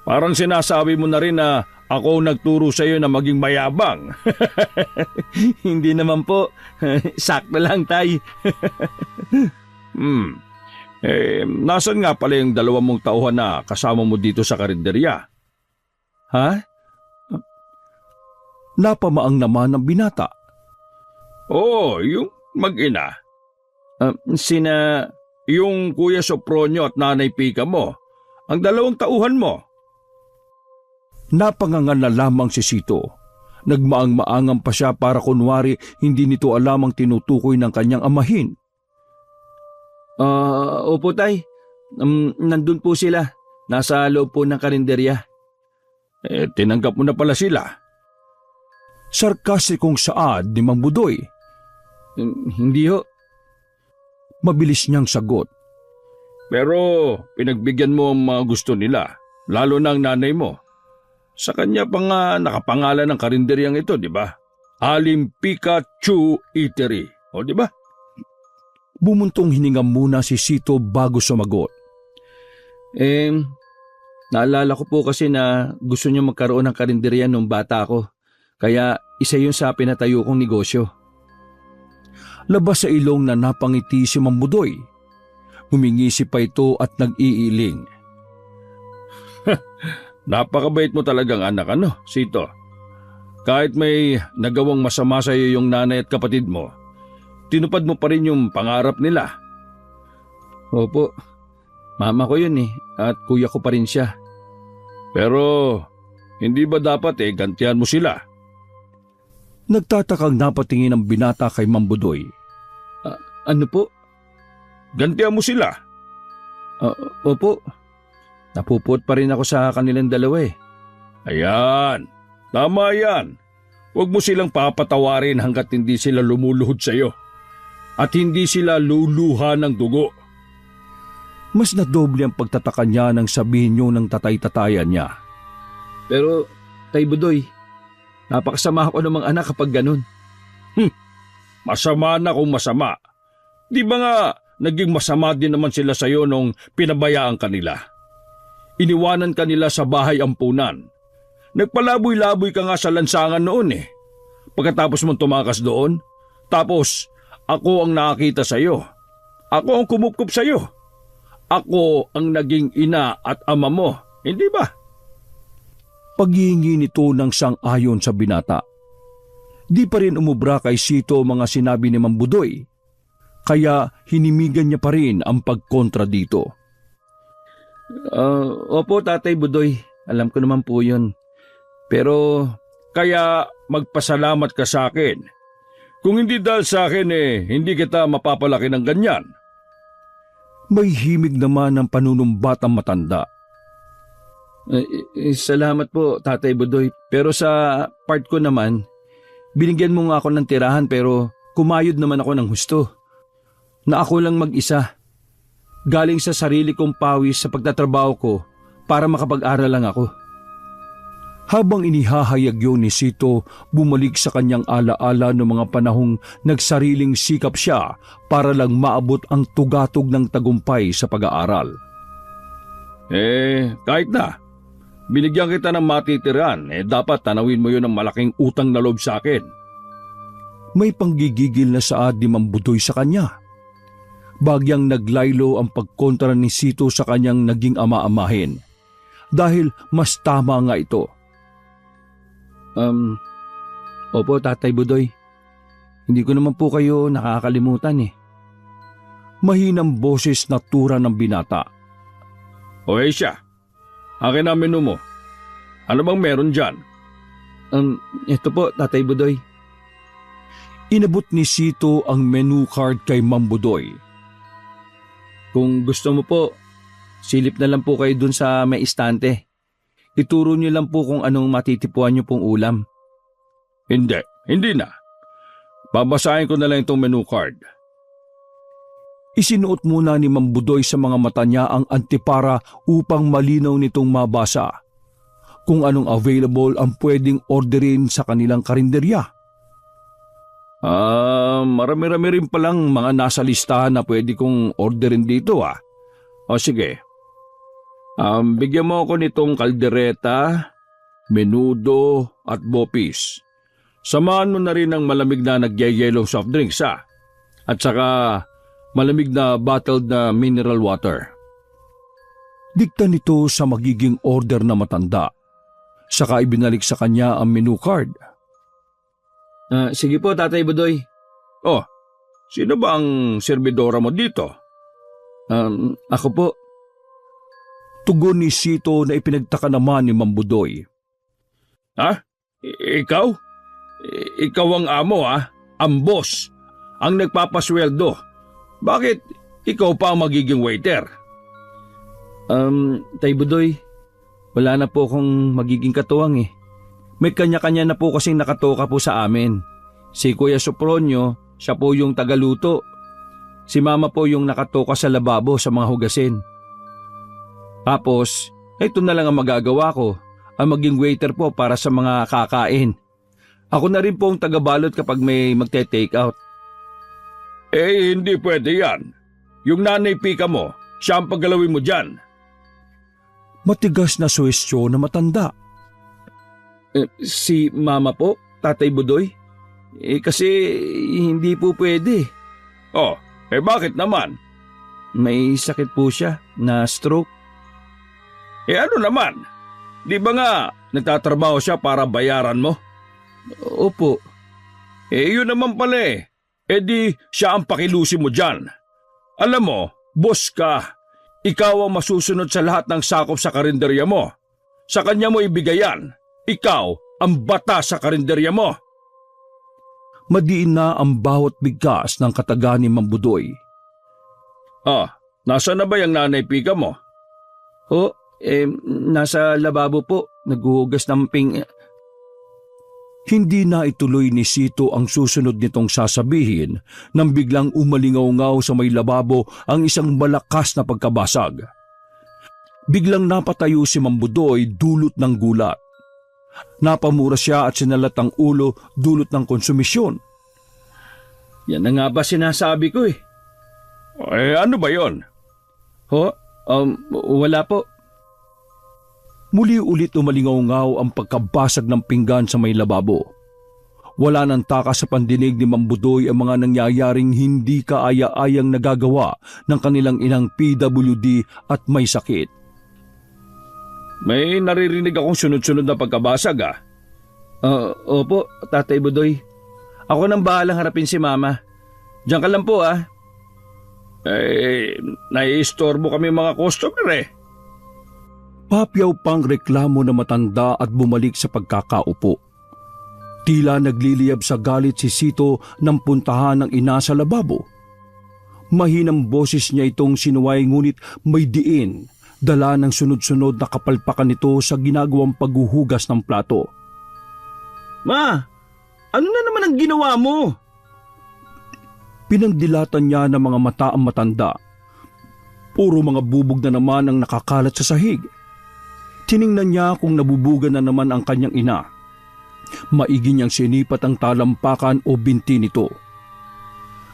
Parang sinasabi mo na rin na ako nagturo sa iyo na maging mayabang. Hindi naman po. Sakto lang, tay. Nasan nga pala yung 2 mong tauhan na kasama mo dito sa karinderya? Ha? Napamaang naman ng binata. Yung mag-ina. Yung Kuya Sopronyo at Nanay Pika mo ang 2 tauhan mo. Napangangal na lamang si Sito. Nagmaang-maangang pa siya para kunwari hindi nito alam ang tinutukoy ng kanyang amahin. Opo tay, nandun po sila. Nasa loob po ng karinderya. Tinanggap mo na pala sila. Sarkastikong saad ni Mang Budoy. Hindi ho. Mabilis niyang sagot. Pero pinagbigyan mo ang mga gusto nila, lalo na ang nanay mo. Sa kanya pa nga nakapangalan ng karinderyang ito, di ba? Alimpika Chu Eatery, o di ba? Bumuntong hininga muna si Sito bago sumagot. Naalala ko po kasi na gusto niyo magkaroon ng karinderya nung bata ako. Kaya isa yun sa pinatayo kong negosyo. Labas sa ilong na napangiti si Mang Budoy. Humingisip pa ito at nag-iiling. Napakabait mo talagang anak, Sito? Kahit may nagawang masama sa iyo yung nanay at kapatid mo, tinupad mo pa rin yung pangarap nila. Opo, mama ko yun at kuya ko pa rin siya. Pero hindi ba dapat gantihan mo sila? Nagtatakang napatingin ang binata kay Mang Budoy. Ano po? Gantihan mo sila? Opo. Napupot pa rin ako sa kanilang dalawa Ayan, tama yan. Huwag mo silang papatawarin hanggat hindi sila lumuluhod sa iyo. At hindi sila luluha ng dugo. Mas nadoble ang pagtataka niya nang sabihin niyo ng tatay-tatayan niya. Pero, Tay Budoy, napakasama ako ng mga anak kapag ganun. Masama na kung masama. Di ba nga naging masama din naman sila sa iyo nung pinabayaan kanila? Iniwanan kanila sa bahay ampunan. Nagpalaboy-laboy ka nga sa lansangan noon Pagkatapos mong tumakas doon, tapos ako ang nakakita sa iyo. Ako ang kumupkup sa iyo. Ako ang naging ina at ama mo, hindi ba? Paghihingi nito ng sang-ayon sa binata. Di pa rin umubra kay Sito mga sinabi ni Mang Budoy, kaya hinimigan niya pa rin ang pagkontra dito. Opo, Tatay Budoy, alam ko naman po yun. Pero kaya magpasalamat ka sa akin. Kung hindi dahil sa akin hindi kita mapapalaki ng ganyan. May himig naman ang panunumbatang matanda. Salamat po, Tatay Budoy. Pero sa part ko naman, binigyan mo nga ako ng tirahan pero kumayod naman ako ng husto. Na ako lang mag-isa. Galing sa sarili kong pawis sa pagtatrabaho ko para makapag-aral lang ako. Habang inihahayag yun ni Sito, bumalik sa kanyang alaala ng mga panahong nagsariling sikap siya para lang maabot ang tugatog ng tagumpay sa pag-aaral. Kahit na. Binigyan kita ng matitiran, dapat tanawin mo yun ng malaking utang na loob sa akin. May panggigigil na saad ni Mang Budoy sa kanya. Bagyang naglaylo ang pagkontra ni Sito sa kanyang naging ama-amahin. Dahil mas tama nga ito. Opo, Tatay Budoy. Hindi ko naman po kayo nakakalimutan Mahinang boses na tura ng binata. O siya, akin na menu mo. Ano bang meron dyan? Ito po, Tatay Budoy. Inabot ni Sito ang menu card kay Mang Budoy. Kung gusto mo po, silip na lang po kayo dun sa may istante. Ituro niyo lang po kung anong matitipuan niyo pong ulam. Hindi na. Babasahin ko na lang itong menu card. Isinuot muna ni Mang Budoy sa mga mata niya ang antipara upang malinaw nitong mabasa kung anong available ang pwedeng orderin sa kanilang karinderya. Marami-rami rin palang mga nasa listahan na pwede kong orderin dito O sige. Bigyan mo ako nitong kaldereta, menudo at bopis. Samahan mo na rin ng malamig na nagyayelong soft drinks At saka malamig na bottled na mineral water. Dikta nito sa magiging order na matanda. Saka ibinalik sa kanya ang menu card. Sige po, Tatay Budoy. Sino ba ang serbidora mo dito? Ako po. Tugon ni Sito na ipinagtaka naman ni Mambudoy. Ha? Ikaw? Ikaw ang amo ha? Ang boss? Ang nagpapasweldo? Bakit ikaw pa ang magiging waiter? Tay Budoy, wala na po akong magiging katuwang eh. May kanya-kanya na po kasing nakatoka po sa amin. Si Kuya Sopronio, siya po yung tagaluto. Si Mama po yung nakatoka sa lababo sa mga hugasin. Tapos, ito na lang ang magagawa ko, ang maging waiter po para sa mga kakain. Ako na rin po ang tagabalot kapag may magte-take out. Hindi pwede yan. Yung nanay pika mo, siya ang paggalawin mo dyan. Matigas na suwestyo na matanda. Si Mama po, Tatay Budoy? Kasi hindi po pwede. Bakit naman? May sakit po siya na stroke. Ano naman? Di ba nga nagtatrabaho siya para bayaran mo? Opo. Yun naman pala eh. Di siya ang pakilusi mo dyan. Alam mo, boss ka. Ikaw ang masusunod sa lahat ng sakop sa karinderya mo. Sa kanya mo ibigay yan. Ikaw ang bata sa karinderya mo. Madiin na ang bawat bigkas ng kataga ni Mambudoy. Nasa na ba yung nanay pika mo? Nasa lababo po. Naghuhugas ng Hindi na ituloy ni Sito ang susunod nitong sasabihin nang biglang umalingaw-ngaw sa may lababo ang isang malakas na pagkabasag. Biglang napatayo si Mambudoy dulot ng gulat. Napamura siya at sinalat ang ulo dulot ng konsumisyon. Yan na nga ba sinasabi ko eh. Ano ba yon? Wala po. Muli ulit umalingaw-ngaw ang pagkabasag ng pinggan sa may lababo. Wala nang takas sa pandinig ni Mambudoy ang mga nangyayaring hindi kaaya-ayang nagagawa ng kanilang inang PWD at may sakit. May naririnig akong sunod-sunod na pagkabasag Opo, Tatay Budoy. Ako nang bahalang harapin si Mama. Diyan ka lang po Naiistorbo kami mga customer eh. Papyaw pang reklamo na matanda at bumalik sa pagkakaupo. Tila nagliliyab sa galit si Sito nang puntahan ng ina sa lababo. Mahinang boses niya itong sinuway ngunit may diin, dala ng sunod-sunod na kapalpakan nito sa ginagawang paghuhugas ng plato. Ma, ano na naman ang ginawa mo? Pinagdilatan niya ng mga mata ang matanda. Puro mga bubog na naman ang nakakalat sa sahig. Tiningnan niya kung nabubugan na naman ang kanyang ina. Maigi niyang sinipat ang talampakan o binti nito.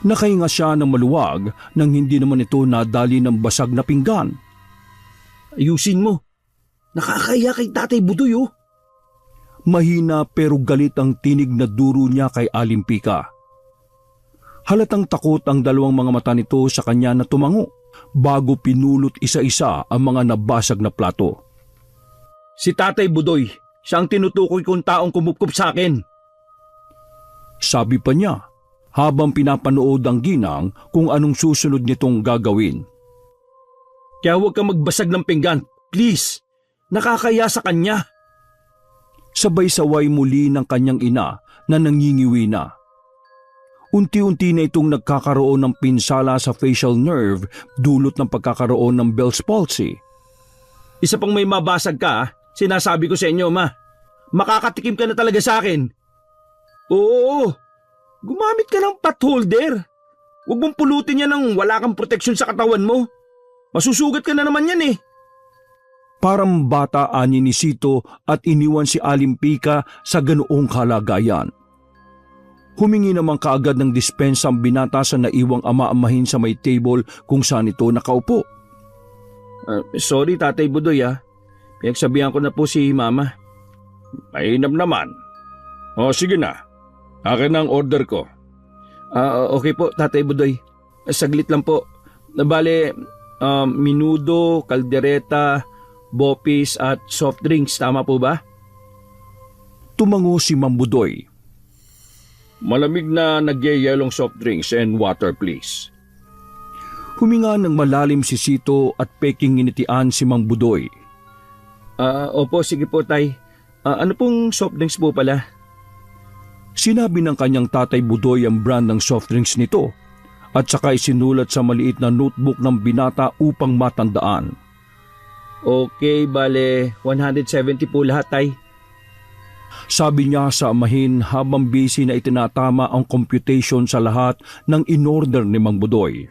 Nakahinga siya ng maluwag nang hindi naman ito nadali ng basag na pinggan. Ayusin mo. Nakakaya kay Tatay Budoy Mahina pero galit ang tinig na duro niya kay Alimpika. Halatang takot ang dalawang mga mata nito sa kanya na tumango bago pinulot isa-isa ang mga nabasag na plato. Si Tatay Budoy, siyang tinutukoy kong taong kumupkup sa akin. Sabi pa niya habang pinapanood ang ginang kung anong susunod nitong gagawin. Kaya huwag kang magbasag ng pinggan, please. Nakakaya sa kanya. Sabay-saway muli ng kanyang ina na nangingiwi na. Unti-unti na itong nagkakaroon ng pinsala sa facial nerve dulot ng pagkakaroon ng Bell's palsy. Isa pang may mabasag ka, sinasabi ko sa inyo, Ma. Makakatikim ka na talaga sa akin. Oo, gumamit ka ng pot holder. Huwag mong pulutin yan ng wala kang proteksyon sa katawan mo. Masusugat ka na naman yan eh. Parang bata ani ni Sito at iniwan si Alimpika sa ganoong kalagayan. Humingi naman kaagad ng dispensa ang binata sa naiwang ama-amahin sa may table kung saan ito nakaupo. Sorry Tatay Budoy Pinagsabihan ko na po si Mama. Mainam naman. Sige na. Akin na ang order ko. Okay po Tatay Budoy. Saglit lang po. Bale, minudo, kaldereta, bopis at soft drinks. Tama po ba? Tumango si Mambudoy. Malamig na nagyayelong soft drinks and water please. Huminga ng malalim si Sito at peking nginitian si Mang Budoy. Opo, sige po tay. Ano pong soft drinks po pala? Sinabi ng kanyang tatay Budoy ang brand ng soft drinks nito at saka isinulat sa maliit na notebook ng binata upang matandaan. Okay, bale 170 po lahat tay. Sabi niya sa amahin habang busy na itinatama ang computation sa lahat ng in-order ni Mang Budoy.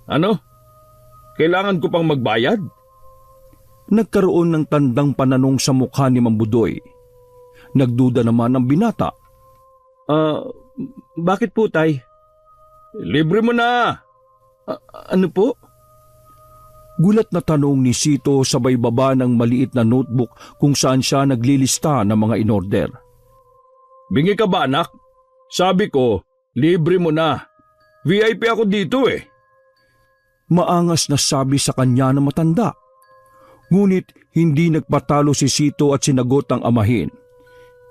Ano? Kailangan ko pang magbayad? Nagkaroon ng tandang pananong sa mukha ni Mang Budoy. Nagduda naman ang binata. Bakit po tay? Libre mo na! Ano po? Gulat na tanong ni Sito sabay baba ng maliit na notebook kung saan siya naglilista ng mga in-order. Bingi ka ba anak? Sabi ko, libre mo na. VIP ako dito eh. Maangas na sabi sa kanya na matanda. Ngunit hindi nagpatalo si Sito at sinagot ang amahin.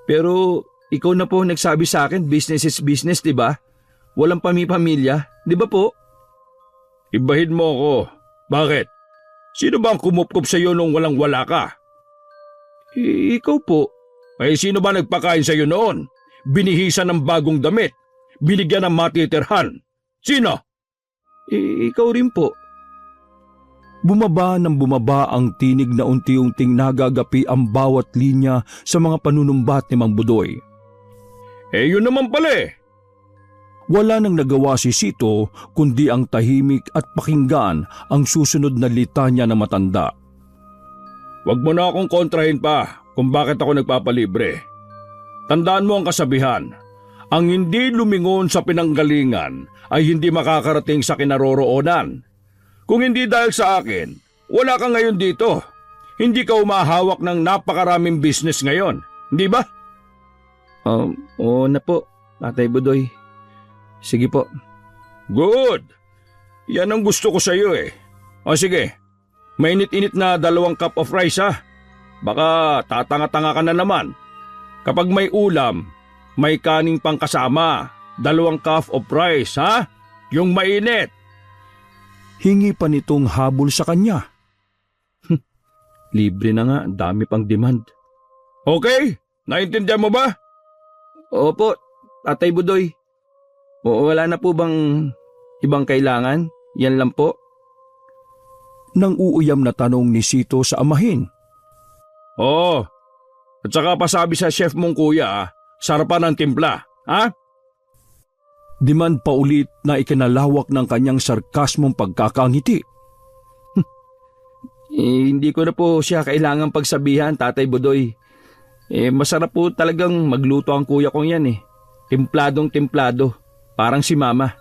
Pero ikaw na po nagsabi sa akin business is business, di ba? Walang pamilya, di ba po? Ibahin mo ako. Bakit? Sino ba ang kumupkup sa iyo nung walang-wala ka? Ikaw po. Ay sino ba nagpakain sa iyo noon? Binihisan ng bagong damit. Binigyan ng matitirhan. Sino? Ikaw rin po. Bumaba ng bumaba ang tinig na unti-unting nagagapi ang bawat linya sa mga panunumbat ni Mang Budoy. Yun naman pala eh. Wala nang nagawa si Sito kundi ang tahimik at pakinggan ang susunod na litanya ng matanda. Huwag mo na akong kontrahin pa kung bakit ako nagpapalibre. Tandaan mo ang kasabihan, ang hindi lumingon sa pinanggalingan ay hindi makakarating sa kinaroroonan. Kung hindi dahil sa akin, wala ka ngayon dito. Hindi ka umahawak ng napakaraming business ngayon, di ba? Oo na po, Tatay Budoy. Sige po. Good! Yan ang gusto ko sa iyo eh. O sige, mainit-init na 2 cup of rice ha. Baka tatanga-tanga ka na naman. Kapag may ulam, may kaning pang kasama. 2 cup of rice ha? Yung mainit. Hingi pa nitong habol sa kanya. Libre na nga, dami pang demand. Okay? Naintindihan mo ba? Opo, Tatay Budoy. Wala na po bang ibang kailangan? Yan lang po. Nang uuyam na tanong ni Sito sa amahin. Oo. At saka pasabi sa chef mong kuya, sarapan ng timpla, ha? Demand pa ulit na ikinalawak ng kanyang sarkasmong pagkakangiti. Hindi ko na po siya kailangang pagsabihan, Tatay Budoy. Masarap po talagang magluto ang kuya kong yan eh. Templadong templado. Parang si Mama.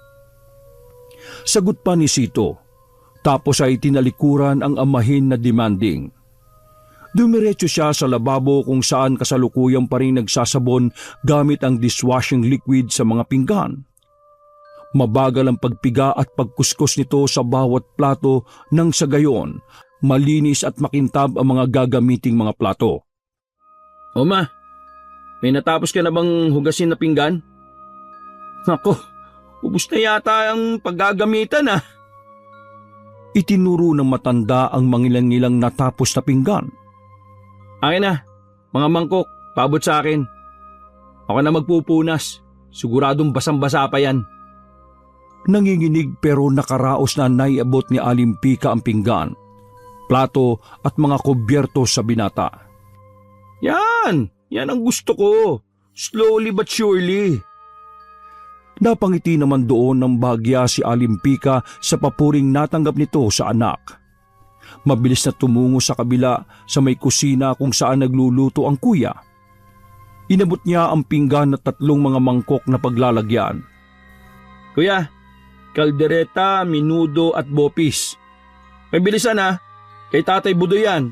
Sagot pa ni Sito. Tapos ay tinalikuran ang amahin na demanding. Dumiretso siya sa lababo kung saan kasalukuyang pa rin nagsasabon gamit ang dishwashing liquid sa mga pinggan. Mabagal ang pagpiga at pagkuskus nito sa bawat plato nang sa gayon, malinis at makintab ang mga gagamiting mga plato. O Ma, may natapos ka na bang hugasin na pinggan? Nako, ubus na yata ang paggagamitan ah. Itinuro ng matanda ang mangilang-ilang natapos na pinggan. Akin na, mga mangkok, paabot sa akin. Ako na magpupunas, siguradong basang-basa pa yan. Nanginginig pero nakaraos na naiabot ni Alimpika ang pinggan, plato at mga kubyerto sa binata. Yan ang gusto ko. Slowly but surely. Napangiti naman doon ng bahagya si Alimpika sa papuring natanggap nito sa anak. Mabilis na tumungo sa kabila sa may kusina kung saan nagluluto ang kuya. Inabot niya ang pinggan at 3 mga mangkok na paglalagyan. Kuya, kaldereta, minudo at bopis. Pabilisan ha, kay Tatay Budoy yan.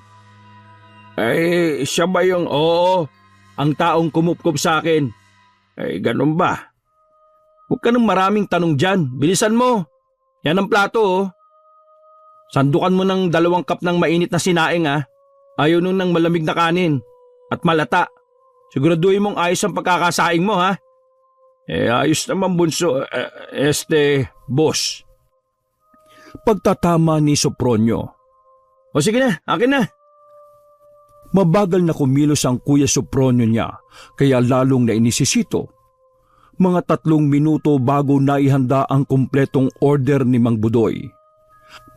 Ay, siya ba yung oo? Ang taong kumupkup sa akin. Ay, ganun ba? Huwag ka nang maraming tanong dyan. Bilisan mo. Yan ang plato oh. Sandukan mo ng 2 cup ng mainit na sinaing ha. Ayaw nun ng malamig na kanin. At malata. Siguraduhin mong ayos ang pagkakasaing mo ha. Ayos naman bunso. Boss. Pagtatama ni Sopronio. O sige na, akin na. Mabagal na kumilos ang Kuya Sopronio niya, kaya lalong nainis si Sito. Mga 3 minuto bago naihanda ang kumpletong order ni Mang Budoy.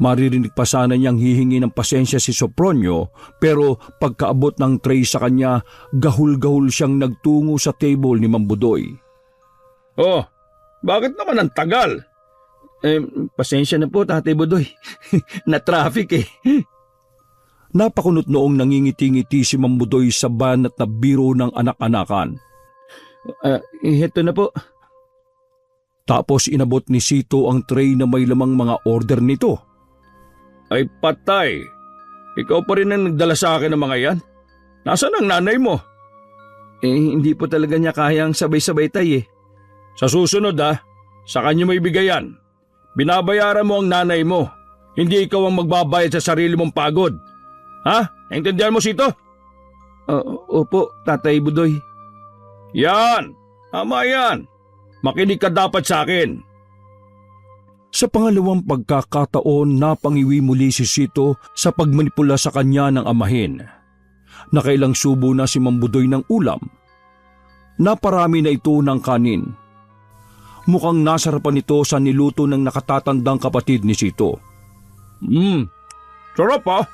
Maririnig pa sana niyang hihingi ng pasensya si Sopronio, pero pagkaabot ng tray sa kanya, gahul-gahul siyang nagtungo sa table ni Mang Budoy. Oh, bakit naman ang tagal? Pasensya na po, Tatay Budoy. Na-traffic eh. Napakunot noong nangingiti-ngiti si Mang Budoy sa banat na biro ng anak-anakan. Heto na po. Tapos inabot ni Sito ang tray na may lamang mga order nito. Ay patay, ikaw pa rin ang nagdala sa akin ng mga yan? Nasaan ang nanay mo? Hindi po talaga niya kayang sabay-sabay, Tay eh. Sa susunod sa kanya may bigayan. Binabayaran mo ang nanay mo. Hindi ikaw ang magbabayad sa sarili mong pagod. Ha? Naintindihan mo, Sito? Opo, Tatay Budoy. Yan! Tama yan! Makinig ka dapat sa akin. Sa pangalawang pagkakataon, napangiwi muli si Sito sa pagmanipula sa kanya ng amahin. Nakailang subo na si Mang Budoy ng ulam. Naparami na ito ng kanin. Mukhang nasarapan ito sa niluto ng nakatatandang kapatid ni Sito. Sarap ha?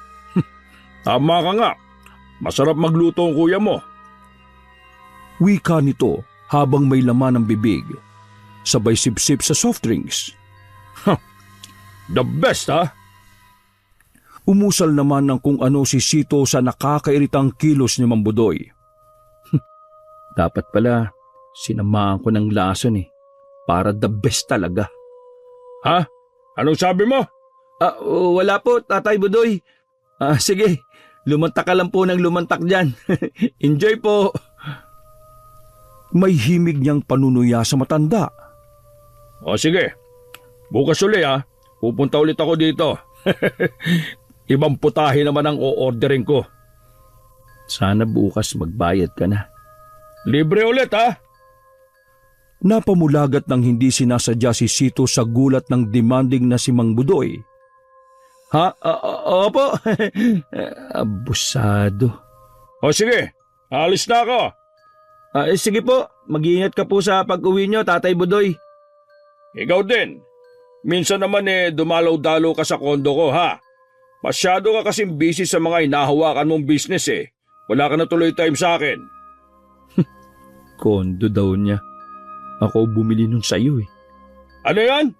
Tama ka nga. Masarap magluto ang kuya mo. Wika nito habang may laman ng bibig. Sabay sip-sip sa soft drinks. The best ha? Umusal naman ng kung ano si Sito sa nakakairitang kilos ni Mang Budoy. Dapat pala, sinamaan ko ng lason eh. Para the best talaga. Ha? Anong sabi mo? Wala po, Tatay Budoy. Sige, lumantak ka lang po ng lumantak dyan. Enjoy po. May himig niyang panunuya sa matanda. O sige, bukas uli ha. Pupunta ulit ako dito. Ibang putahe naman ang o-ordering ko. Sana bukas magbayad ka na. Libre ulit ha? Napamulagat ng hindi sinasadya si Sito sa gulat ng demanding na si Mang Budoy. Ha? Opo. Abusado. O sige, alis na ako. Sige po, mag-iingat ka po sa pag-uwi nyo, Tatay Budoy. Ikaw din. Minsan naman dumalaw-dalaw ka sa kondo ko ha. Masyado ka kasing busy sa mga inahawakan mong business eh. Wala ka na tuloy time sa akin. Kondo daw niya. Ako bumili nun sa'yo eh. Ano yan?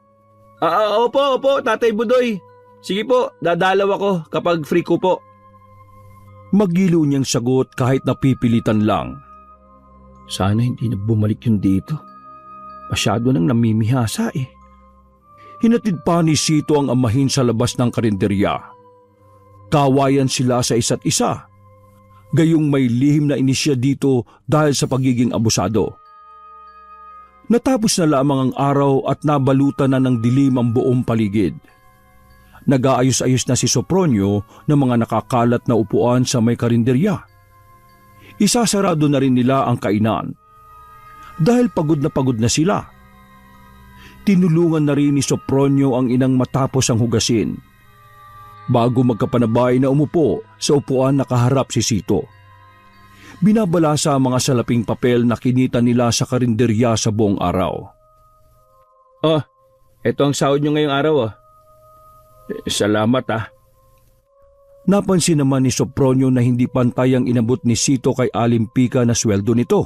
Opo, Tatay Budoy. Sige po, dadalaw ako kapag free ko po. Magilo niyang sagot kahit napipilitan lang. Sana hindi na bumalik yun dito. Masyado nang namimihasa eh. Hinatid pa ni Sito ang amahin sa labas ng karinderya. Kawayan sila sa isa't isa. Gayong may lihim na inisya dito dahil sa pagiging abusado. Natapos na lamang ang araw at nabalutan na ng dilim ang buong paligid. Nag-aayos-ayos na si Sopronio ng mga nakakalat na upuan sa may karinderya. Isasarado na rin nila ang kainan. Dahil pagod na sila. Tinulungan na rin ni Sopronio ang inang matapos ang hugasin. Bago magkapanabay na umupo sa upuan nakaharap si Sito. Binabala sa mga salaping papel na kinita nila sa karinderya sa buong araw. Eto ang sahod nyo ngayong araw Salamat ha. Napansin naman ni Sopronio na hindi pantay ang inabot ni Sito kay Alimpika na sweldo nito.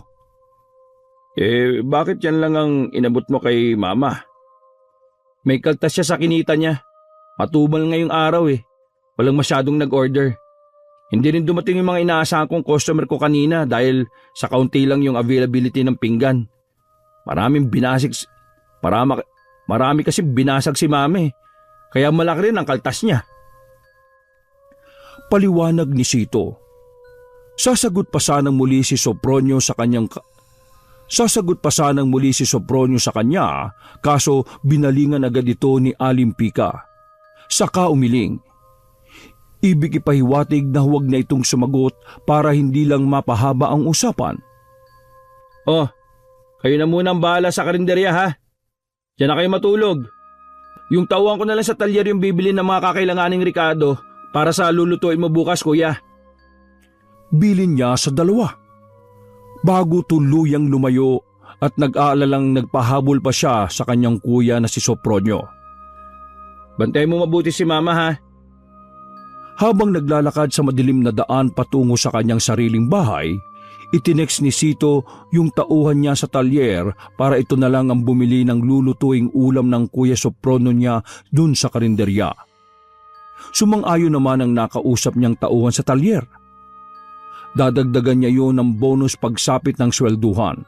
Bakit yan lang ang inabot mo kay mama? May kaltas siya sa kinita niya. Matubal ngayong araw eh. Walang masyadong nag-order. Hindi rin dumating yung mga inaasahan kong customer ko kanina dahil sa kaunti lang yung availability ng pinggan. Marami kasi binasag si mami. Kaya malaki rin ang kaltas niya. Paliwanag ni Sito. Sasagot pa sanang muli si Sopronio sa kanya, kaso binalingan agad ito ni Alimpika. Saka umiling. Ibig ipahiwatig na huwag na itong sumagot para hindi lang mapahaba ang usapan. Kayo na muna ang bahala sa karinderya ha. Diyan na kayo matulog. Yung tauhan ko na lang sa talyer yung bibili ng mga kakailanganing Ricardo para sa lulutuin mo bukas, kuya. Bilin niya sa dalawa. Bago tuluyang lumayo at nag-aalalang nagpahabol pa siya sa kanyang kuya na si Sopronio. Bantay mo mabuti si mama, ha? Habang naglalakad sa madilim na daan patungo sa kanyang sariling bahay, itinext ni Sito yung tauhan niya sa talyer para ito na lang ang bumili ng lulutuing ulam ng kuya Sopronio niya dun sa karinderya. Sumang-ayon naman ang nakausap niyang tauhan sa talyer. Dadagdagan niya yun ng bonus pagsapit ng swelduhan.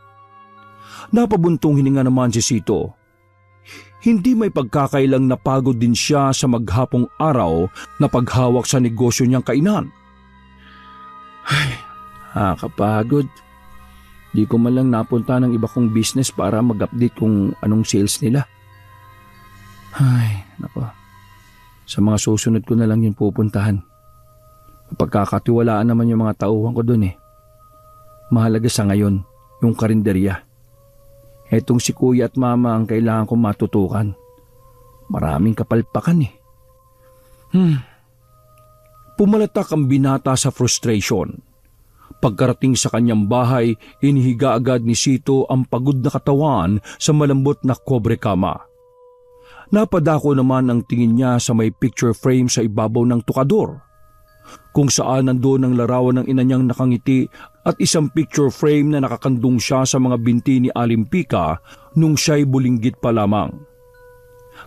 Napabuntong hininga naman si Sito. Hindi may pagkakailang napagod din siya sa maghapong araw na paghawak sa negosyo niyang kainan. Kapagod. Di ko man lang napunta ng iba kong business para mag-update kung anong sales nila. Ay, nako. Sa mga susunod ko na lang yung pupuntahan. Pagkakatiwalaan naman yung mga tauhan ko dun eh. Mahalaga sa ngayon, yung karinderya. Etong si kuya at mama ang kailangan kong matutukan. Maraming kapalpakan eh. Pumalatak ang binata sa frustration. Pagkarating sa kanyang bahay, inihiga agad ni Sito ang pagod na katawan sa malambot na kobre kama. Napadako naman ang tingin niya sa may picture frame sa ibabaw ng tukador, kung saan nandoon ang larawan ng ina niyang nakangiti at isang picture frame na nakakandong siya sa mga binti ni Alimpika nung siya'y bulinggit pa lamang.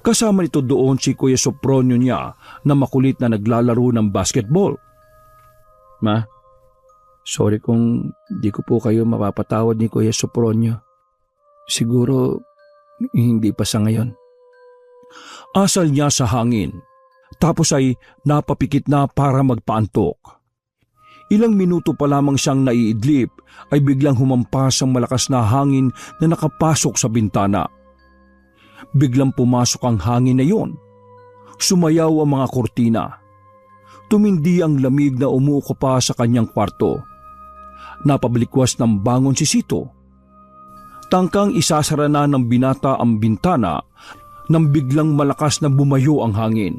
Kasama nito doon si Kuya Sopronio niya na makulit na naglalaro ng basketball. Ma, sorry kung di ko po kayo mapapatawad ni Kuya Sopronio. Siguro hindi pa sa ngayon. Asal niya sa hangin, tapos ay napapikit na para magpaantok. Ilang minuto pa lamang siyang naiidlip ay biglang humampas ang malakas na hangin na nakapasok sa bintana. Biglang pumasok ang hangin na yon. Sumayaw ang mga kurtina. Tumindi ang lamig na umuuko pa sa kanyang kwarto. Napabalikwas ng bangon si Sito. Tangkang isasara na ng binata ang bintana nang biglang malakas na bumayo ang hangin.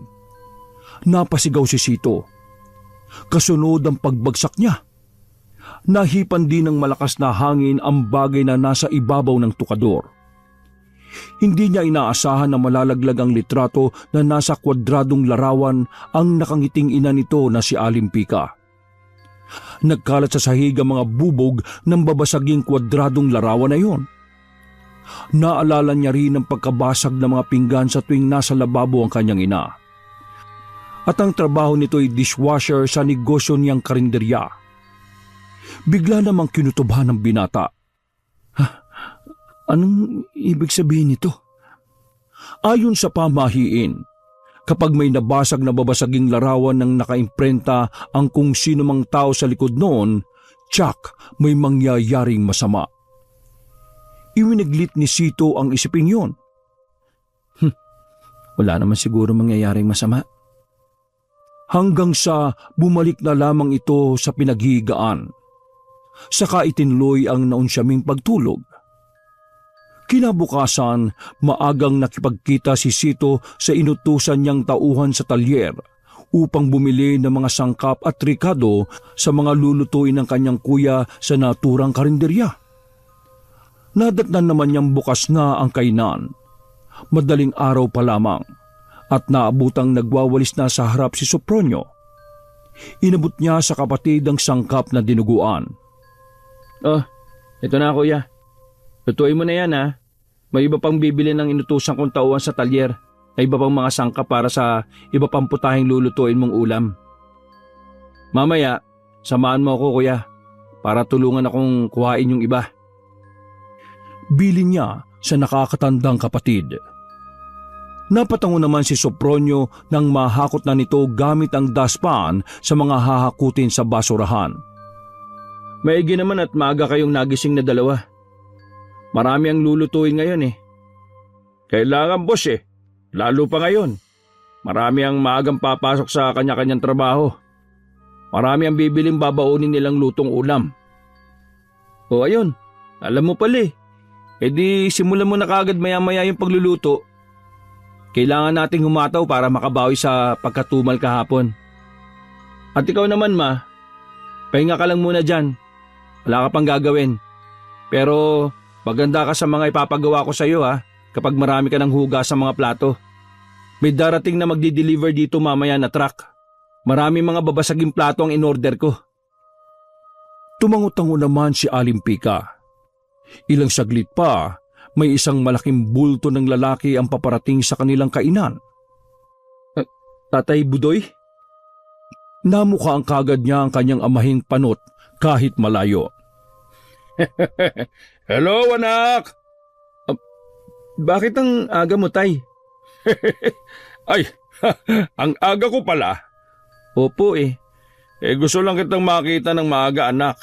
Napasigaw si Sito. Kasunod ang pagbagsak niya. Nahipan din ng malakas na hangin ang bagay na nasa ibabaw ng tukador. Hindi niya inaasahan na malalaglag ang litrato na nasa kwadradong larawan ang nakangiting ina nito na si Alimpika. Nagkalat sa sahig ang mga bubog ng babasaging kwadradong larawan na iyon. Naalala niya rin ang pagkabasag ng mga pinggan sa tuwing nasa lababo ang kanyang ina. At ang trabaho nito ay dishwasher sa negosyo niyang karinderya. Bigla namang kinutubhan ng binata. Anong ibig sabihin nito? Ayon sa pamahiin, kapag may nabasag na babasaging larawan ng nakaimprenta ang kung sino mang tao sa likod noon, tsak may mangyayaring masama. Iwiniglit ni Sito ang isiping yon. Wala naman siguro mangyayaring masama. Hanggang sa bumalik na lamang ito sa pinaghihigaan. Saka itinloy ang naunsyaming pagtulog. Kinabukasan, maagang nakipagkita si Sito sa inutusan niyang tauhan sa talyer upang bumili ng mga sangkap at rikado sa mga lulutuin ng kanyang kuya sa naturang karinderya. Nadatnan naman niyang bukas na ang kainan. Madaling araw pa lamang at naabutang nagwawalis na sa harap si Sopronio. Inabot niya sa kapatid ang sangkap na dinuguan. Ito na kuya. Lutuin mo na yan ha. May iba pang bibili ng inutusan kong tauhan sa talyer. May iba pang mga sangkap para sa iba pang putahing lulutuin mong ulam. Mamaya, samahan mo ako kuya para tulungan akong kuhain yung iba. Bilin niya sa nakakatandang kapatid. Napatango naman si Sopronio nang mahakot na nito gamit ang dustpan sa mga hahakutin sa basurahan. Maigi naman at maaga kayong nagising na dalawa. Marami ang lulutuin ngayon eh. Kailangan boss eh, lalo pa ngayon. Marami ang maagang papasok sa kanya-kanyang trabaho. Marami ang bibiling babaunin nilang lutong ulam. O ayun, alam mo pala eh. E di simulan mo na kagad maya-maya yung pagluluto. Kailangan nating humataw para makabawi sa pagkatumal kahapon. At ikaw naman, Ma, pahinga ka lang muna dyan. Wala ka pang gagawin. Pero maganda ka sa mga ipapagawa ko sa iyo kapag marami ka ng huga sa mga plato. May darating na magdi-deliver dito mamaya na truck. Marami mga babasaging plato ang in-order ko. Tumango-tango naman si Alimpika. Ilang saglit pa, may isang malaking bulto ng lalaki ang paparating sa kanilang kainan. Tatay Budoy? Namukhaan kagad niya ang kanyang amahing panot kahit malayo. Hello, anak! Bakit ang aga mo, Tay? Ay, ang aga ko pala. Opo Gusto lang kitang makita ng maaga, anak.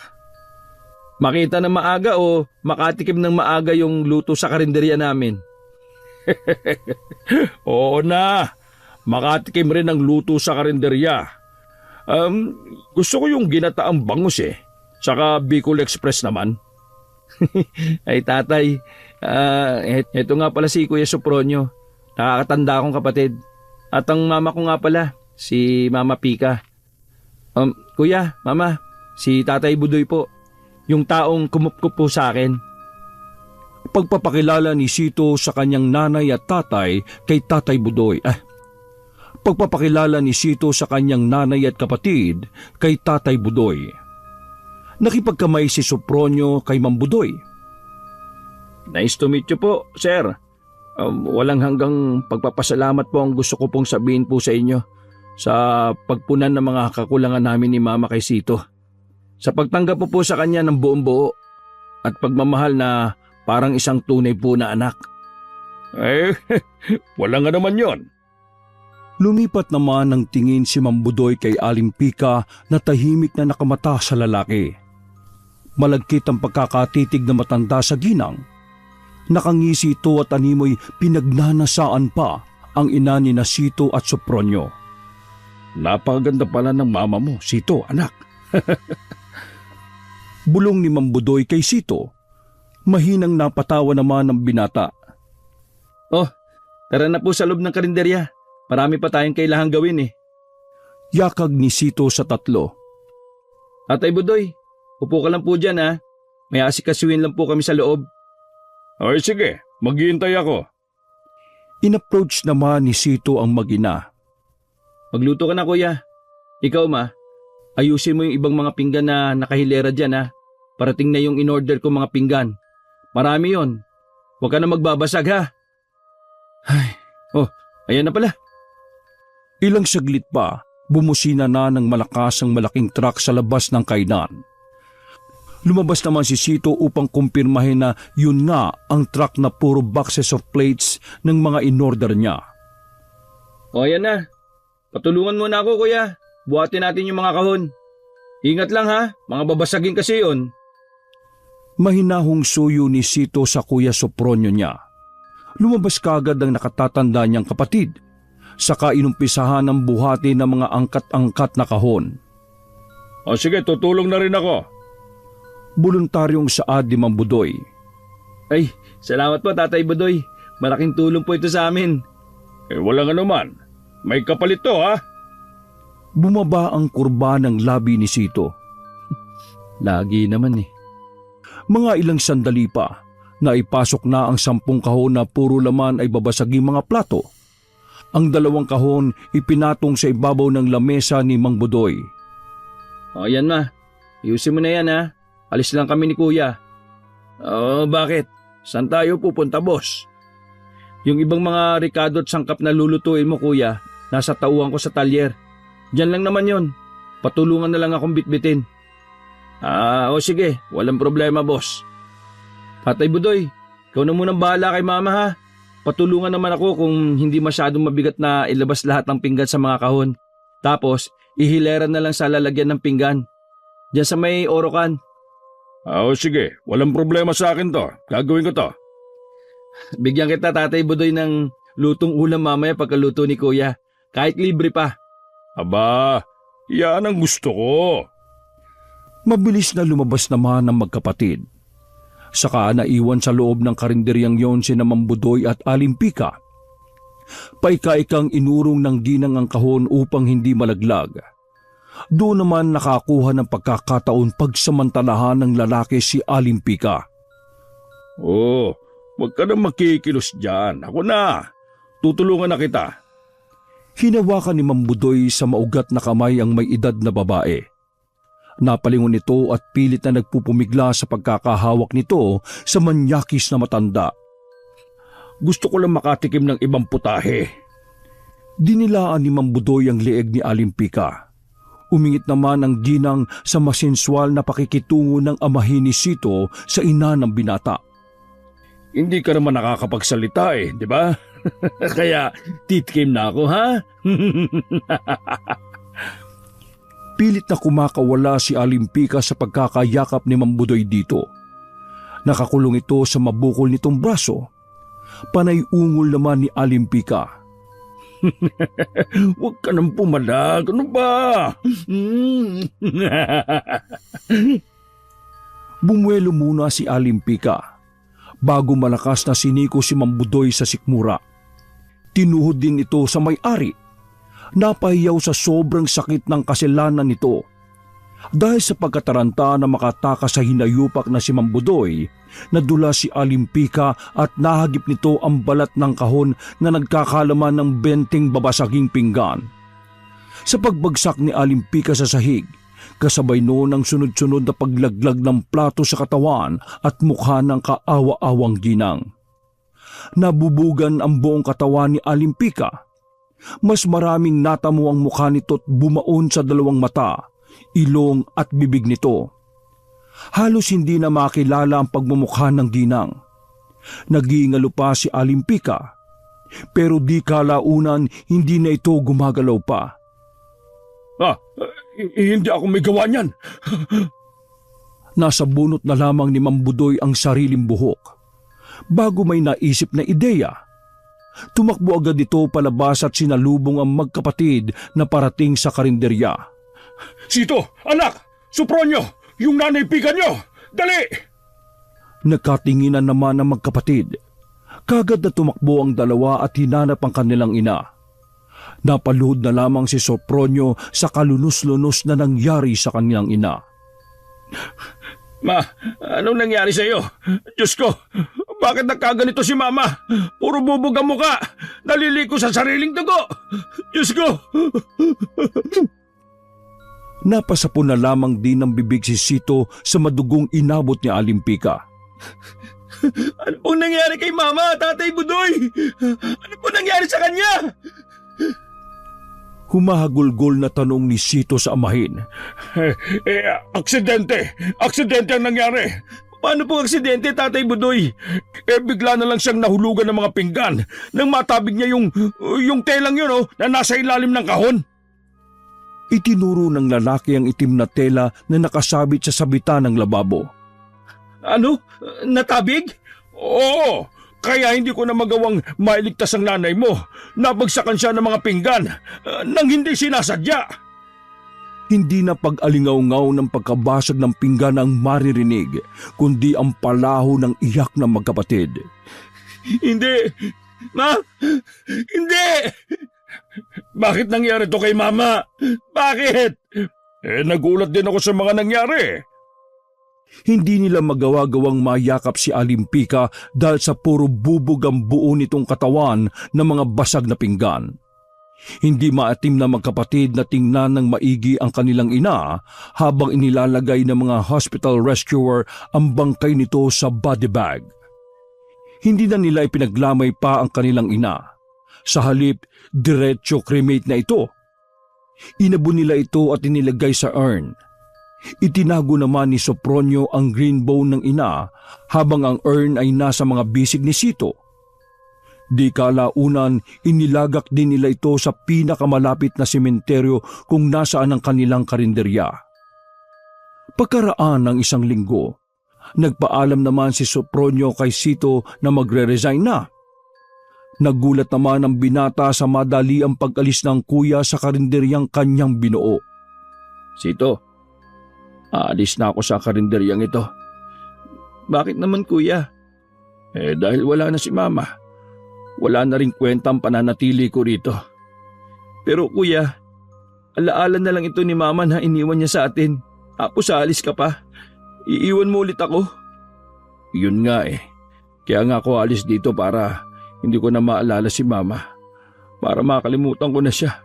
Makita ng maaga o makatikim ng maaga yung luto sa karinderya namin? Oo na, makatikim rin ng luto sa karinderya. Gusto ko yung ginataang bangus Tsaka Bicol Express naman. Ay tatay, eto nga pala si Kuya Sopronio. Nakakatanda akong kapatid. At ang mama ko nga pala, si Mama Pika. Kuya, Mama, si Tatay Budoy po. Yung taong kumupkup po sa akin. Pagpapakilala ni Sito sa kanyang nanay at tatay kay Tatay Budoy. Pagpapakilala ni Sito sa kanyang nanay at kapatid kay Tatay Budoy. Nakipagkamay si Sopronio kay Mang Budoy. Nice to meet you po, sir. Walang hanggang pagpapasalamat po ang gusto ko pong sabihin po sa inyo sa pagpunan ng mga kakulangan namin ni Mama kay Sito. Sa pagtanggap po sa kanya ng buong buo at pagmamahal na parang isang tunay po na anak. Wala nga naman yon. Lumipat naman ng tingin si Mang Budoy kay Alimpika na tahimik na nakamata sa lalaki. Malagkit ang pagkakatitig na matanda sa ginang. Nakangisi ito at animoy pinagnanasaan pa ang ina ni na Sito at Sopronio. Napakaganda pala ng mama mo, Sito, anak. Bulong ni Mang Budoy kay Sito. Mahinang napatawa naman ng binata. Oh, tara na po sa loob ng karinderya. Marami pa tayong kailangang gawin Yakag ni Sito sa tatlo. Tatay Budoy, upo ka lang po dyan May asikasuhin lang po kami sa loob. Ay sige, maghihintay ako. In-approach naman ni Sito ang mag-ina. Magluto ka na kuya. Ikaw Ma, ayusin mo yung ibang mga pinggan na nakahilera dyan Parating na yung in-order ko mga pinggan. Marami yon. Huwag ka na magbabasag Ayan na pala. Ilang saglit pa, bumusina na ng malakas ang malaking truck sa labas ng kainan. Lumabas naman si Sito upang kumpirmahin na yun nga ang truck na puro boxes of plates ng mga in-order niya. Ayan na. Patulungan mo na ako kuya. Buhatin natin yung mga kahon. Ingat lang mga babasagin kasi yun. Mahinahong suyo ni Sito sa Kuya Sopronio niya. Lumabas kagad ang nakatatanda niyang kapatid. Saka inumpisahan ng buhati ng mga angkat-angkat na kahon. Sige, tutulong na rin ako. Voluntaryong saad ni Mang Budoy. Ay, salamat po Tatay Budoy. Malaking tulong po ito sa amin. Walang anuman. May kapalit to Bumaba ang kurba ng labi ni Sito. Lagi naman Mga ilang sandali pa, naipasok na ang 10 kahon na puro laman ay babasaging mga plato. Ang 2 kahon ipinatong sa ibabaw ng lamesa ni Mang Budoy. Ayan Ma, ayusin mo na yan Alis lang kami ni Kuya. Bakit? Saan tayo pupunta, boss? Yung ibang mga ricado at sangkap na lulutuin mo, Kuya, nasa tauhan ko sa talyer. Diyan lang naman yon. Patulungan na lang akong bitbitin. Sige, walang problema, boss. Tatay Budoy, ikaw na munang bahala kay Mama Patulungan naman ako kung hindi masyadong mabigat na ilabas lahat ng pinggan sa mga kahon. Tapos, ihilera na lang sa lalagyan ng pinggan. Diyan sa may orokan. Sige, walang problema sa akin to. Gagawin ko to. Bigyan kita Tatay Budoy ng lutong ulam mamaya pagkaluto ni Kuya. Kahit libre pa. Aba, yan ang gusto ko. Mabilis na lumabas naman ang magkapatid. Saka naiwan sa loob ng karinderyang yon sina Mang Budoy at Alimpika. Paika-ikang inurong ng ginang ang kahon upang hindi malaglag. Doon naman nakakuha ng pagkakataon pagsamantalahan ng lalaki si Alimpika. Oh, wag ka na makikilos dyan. Ako na. Tutulungan na kita. Hinawakan ni Mambudoy sa maugat na kamay ang may edad na babae. Napalingon nito at pilit na nagpupumigla sa pagkakahawak nito sa manyakis na matanda. Gusto ko lang makatikim ng ibang putahe. Dinilaan ni Mambudoy ang leeg ni Alimpika. Umingit naman ang ginang sa masensual na pakikitungo ng amahin ni Sito sa ina ng binata. Hindi ka naman nakakapagsalita di ba? Kaya titikim na ako, ha? Pilit na kumakawala si Alimpika sa pagkakayakap ni Mambudoy dito. Nakakulong ito sa mabukol nitong braso. Panay ungol naman ni Alimpika. Huwag ka nang pumalag. Ano ba? Bumuelo muna si Alimpika bago malakas na siniko si Mambudoy sa sikmura. Tinuhod din ito sa may-ari. Napahiyaw sa sobrang sakit ng kasalanan nito. Dahil sa pagkataranta na makatakas sa hinayupak na si Mambudoy, nadula si Alimpika at nahagip nito ang balat ng kahon na nagkakalaman ng 20 babasaging pinggan. Sa pagbagsak ni Alimpika sa sahig, kasabay noon ang sunod-sunod na paglaglag ng plato sa katawan at mukha ng kaawa-awang ginang. Nabubugan ang buong katawan ni Alimpika. Mas maraming natamo ang mukha nito at bumaon sa dalawang mata, ilong at bibig nito. Halos hindi na makilala ang pagmumukha ng ginang. Nagingalo pa si Alimpika, pero di kalaunan hindi na ito gumagalaw pa. Hindi ako may gawa niyan. Nasa bunot na lamang ni Mambudoy ang sariling buhok. Bago may naisip na ideya, tumakbo agad ito palabas at sinalubong ang magkapatid na parating sa karinderya. Sito, anak! Supronyo! Yung nanay pika nyo! Dali! Nagkatinginan naman ang magkapatid. Kagad na tumakbo ang dalawa at hinanap ang kanilang ina. Napaluhod na lamang si Sopronyo sa kalunos-lunos na nangyari sa kanilang ina. Ma, anong nangyari sa iyo? Diyos ko, bakit nagkaganito si Mama? Puro bubog ang muka. Naliliko sa sariling dugo. Diyos ko! Napasapon na lamang din ng bibig si Sito sa madugong inabot ni Alimpika. Ano pong nangyari kay Mama, Tatay Budoy? Ano pong nangyari sa kanya? Humahagulgol na tanong ni Sito sa amahin. Aksidente! Aksidente ang nangyari! Paano pong aksidente, Tatay Budoy? Bigla na lang siyang nahulugan ng mga pinggan nang matabig niya yung telang yun na nasa ilalim ng kahon. Itinuro ng lalaki ang itim na tela na nakasabit sa sabitan ng lababo. Ano? Natabig? Oo! Kaya hindi ko na magawang mailigtas ang nanay mo. Nabagsakan siya ng mga pinggan nang hindi sinasadya. Hindi na pag-alingaw-ngaw ng pagkabasag ng pinggan ang maririnig, kundi ang palaho ng iyak ng magkapatid. Hindi! Ma! Hindi! Bakit nangyari to kay Mama? Bakit? Nagulat din ako sa mga nangyari. Hindi nila magawa-gawang mayakap si Alimpika dahil sa puro bubog ang buo nitong katawan ng mga basag na pinggan. Hindi maatim na magkapatid na tingnan ng maigi ang kanilang ina habang inilalagay ng mga hospital rescuer ang bangkay nito sa body bag. Hindi na nila ipinaglamay pa ang kanilang ina. Sa halip, diretso cremate na ito. Inabo nila ito at inilagay sa urn. Itinago naman ni Sopronyo ang green bone ng ina habang ang urn ay nasa mga bisig ni Sito. Di kalaunan, inilagak din nila ito sa pinakamalapit na sementeryo kung nasaan ang kanilang karinderya. Pagkaraan ng isang linggo, nagpaalam naman si Sopronyo kay Sito na magre-resign na. Nagulat naman ang binata sa madali ang pag-alis ng kuya sa karinderyang kanyang binuo. Sito, aalis na ako sa karinderyang ito. Bakit naman, kuya? Dahil wala na si Mama. wala na rin kwentang pananatili ko rito. Pero kuya, alaala na lang ito ni mama na iniwan niya sa atin. Tapos aalis ka pa. Iiwan mo ulit ako. Yun nga eh. Kaya nga ako alis dito para hindi ko na maalala si mama. Para makalimutan ko na siya.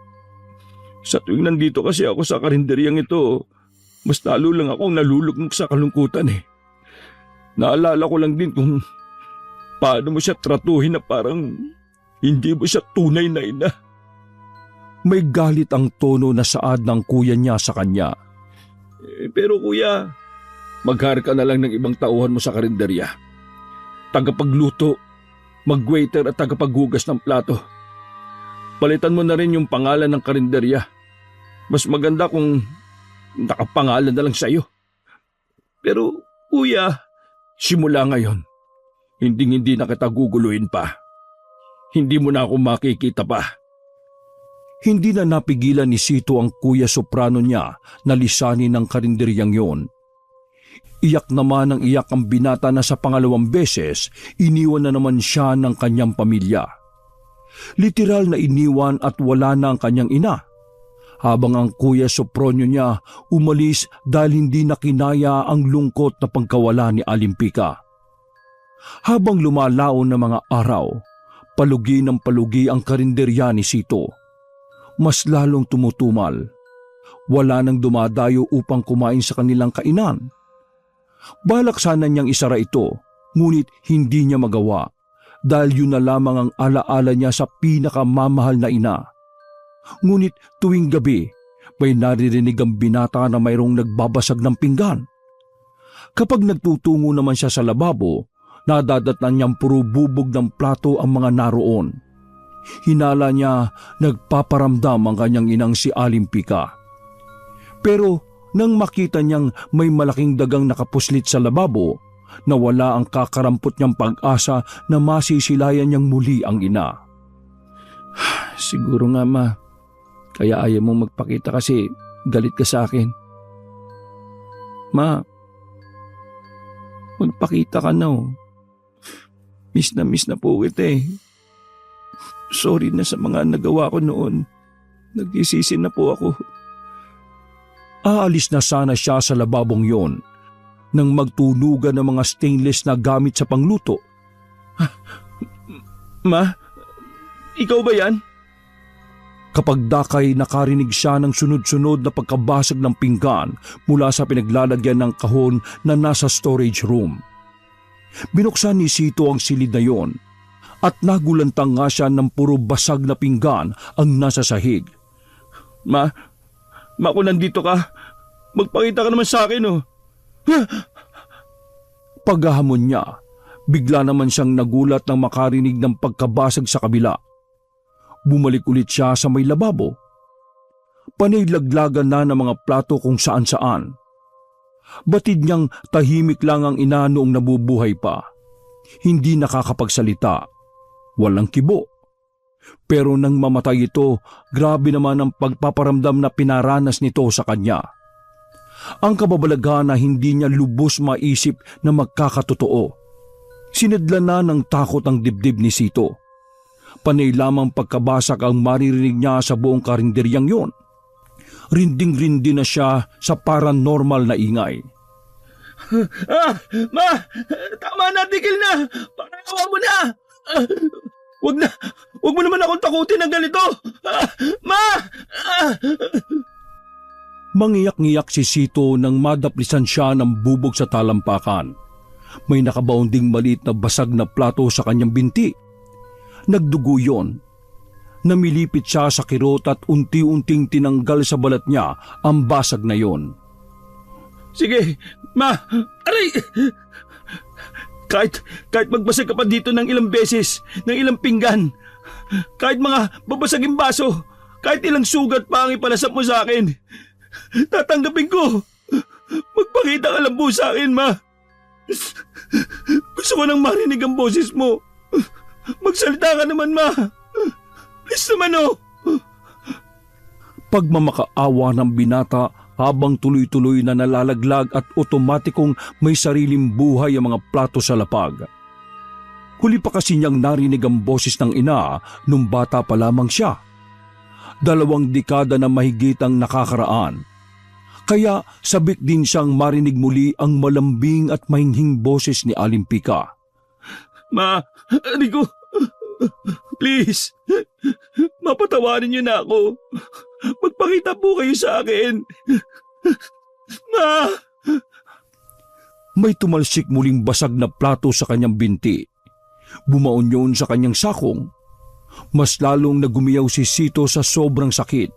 Sa tuwing nandito kasi ako sa karinderyang ito, mas lalo lang akong nalulugmok sa kalungkutan eh. Naalala ko lang din kung paano mo siya tratuhin na parang hindi mo siya tunay na ina. May galit ang tono na saad ng kuya niya sa kanya. Pero kuya, mag-hire ka na lang ng ibang tauhan mo sa karinderya. Tagapagluto, mag-waiter at tagapaghugas ng plato. Palitan mo na rin yung pangalan ng karinderya. Mas maganda kung nakapangalan na lang sa'yo. Pero kuya, simula ngayon, hindi na kita guguluhin pa. Hindi mo na ako makikita pa. Hindi na napigilan ni Sito ang kuya soprano niya na lisanin ng karinderyang yon. Iyak naman ang iyak ang binata na sa pangalawang beses, iniwan na naman siya ng kanyang pamilya. Literal na iniwan at wala na ang kanyang ina. Habang ang kuya sopronyo niya umalis dahil hindi na kinaya ang lungkot na pagkawala ni Alimpika. Habang lumalaon na mga araw, palugi ng palugi ang karinderya ni Sito. Mas lalong tumutumal. Wala nang dumadayo upang kumain sa kanilang kainan. Balak sana niyang isara ito, ngunit hindi niya magawa dahil yun na lamang ang alaala niya sa pinakamamahal na ina. Ngunit tuwing gabi, may naririnig ang binata na mayroong nagbabasag ng pinggan. Kapag nagtutungo naman siya sa lababo, nadadatnan niyang puro bubog ng plato ang mga naroon. Hinala niya nagpaparamdam ang kanyang inang si Alimpika. Pero nang makita niyang may malaking dagang nakapuslit sa lababo, nawala ang kakarampot niyang pag-asa na masisilayan niyang muli ang ina. Siguro nga ma, kaya ayaw mong magpakita kasi galit ka sa akin. Ma, magpakita ka na oh. Miss na po kita eh. Sorry na sa mga nagawa ko noon. Nagsisisi na po ako. Aalis na sana siya sa lababong yon nang magtunugan ng mga stainless na gamit sa pangluto. Ma, ikaw ba yan? Kapag dakay nakarinig siya ng sunod-sunod na pagkabasag ng pinggan mula sa pinaglalagyan ng kahon na nasa storage room. Binuksan ni Sito ang silid na yon at nagulantang nga siya ng puro basag na pinggan ang nasa sahig. Ma, kung nandito ka, magpakita ka naman sa akin oh. Paghahamon niya, bigla naman siyang nagulat nang makarinig ng pagkabasag sa kabila. Bumalik ulit siya sa may lababo. Panaylaglagan na ng mga plato kung saan-saan. Batid niyang tahimik lang ang ina noong nabubuhay pa. Hindi nakakapagsalita. Walang kibo. Pero nang mamatay ito, grabe naman ang pagpaparamdam na pinaranas nito sa kanya. Ang kababalaghan na hindi niya lubos maisip na magkakatotoo. Sinadla na ng takot ang dibdib ni Sito. Panay lamang pagkabasag ang maririnig niya sa buong karinderyang yon. Rinding-rindi na siya sa paranormal na ingay. Ma! Tama na, tigil na! Parawa mo na! Wag mo naman akong takutin ng ganito! Ma! Mangiyak-ngiyak si Sito nang madaplisan siya ng bubog sa talampakan. May nakabaunding maliit na basag na plato sa kanyang binti. Nagdugo yon. Namilipit siya sa kirot at unti-unting tinanggal sa balat niya ang basag na yon. Sige, ma! Aray! Kahit magbasag ka pa dito ng ilang beses, ng ilang pinggan, kahit mga babasaging baso, kahit ilang sugat pa ang ipalasap mo sa akin, tatanggapin ko. Magpakita ka lang po sa akin, ma. Gusto ko nang marinig ang boses mo. Magsalita ka naman, ma. Please naman, oh. Pagmamakaawa ng binata habang tuloy-tuloy na nalalaglag at otomatikong may sariling buhay ang mga plato sa lapag. Huli pa kasi niyang narinig ang boses ng ina nung bata pa lamang siya. 2 dekada na mahigit ang nakakaraan. Kaya sabik din siyang marinig muli ang malambing at mahinghing boses ni Alimpika. Ma, Rico, please, mapatawarin niyo na ako. Magpakita po kayo sa akin. Ma! May tumalsik muling basag na plato sa kanyang binti. Bumaon yun sa kanyang sakong. Mas lalong nagumiyaw si Sito sa sobrang sakit.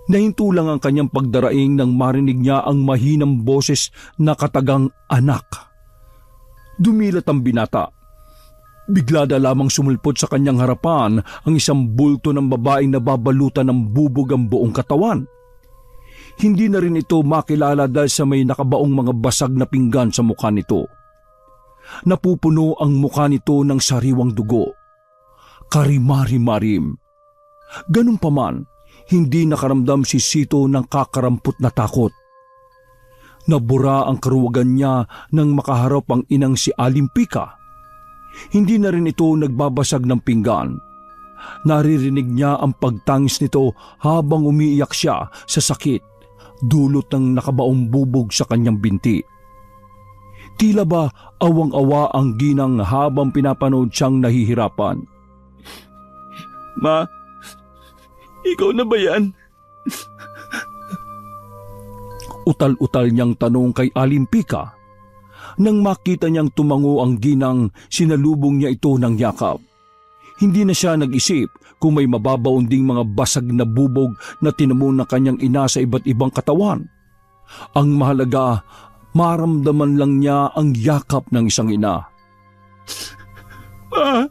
Nahinto lang ang kanyang pagdaraing nang marinig niya ang mahinang boses na katagang anak. Dumilat ang binata. Bigla na lamang sumulpot sa kanyang harapan ang isang bulto ng babaeng nababalutan ng bubog ang buong katawan. Hindi na rin ito makilala dahil sa may nakabaong mga basag na pinggan sa mukha nito. Napupuno ang mukha nito ng sariwang dugo. Karimari-marim. Ganun pa man, hindi nakaramdam si Sito ng kakarampot na takot. Nabura ang karuwagan niya nang makaharap ang inang si Alimpika. Hindi na rin ito nagbabasag ng pinggan. Naririnig niya ang pagtangis nito habang umiiyak siya sa sakit, dulot ng nakabaong bubog sa kanyang binti. Tila ba awang-awa ang ginang habang pinapanood siyang nahihirapan. Ma, ikaw na ba yan? Utal-utal niyang tanong kay Alimpika. Nang makita niyang tumango ang ginang, sinalubong niya ito ng yakap. Hindi na siya nag-isip kung may mababaon ding mga basag na bubog na tinamon ng kanyang ina sa iba't ibang katawan. Ang mahalaga, maramdaman lang niya ang yakap ng isang ina. Ma!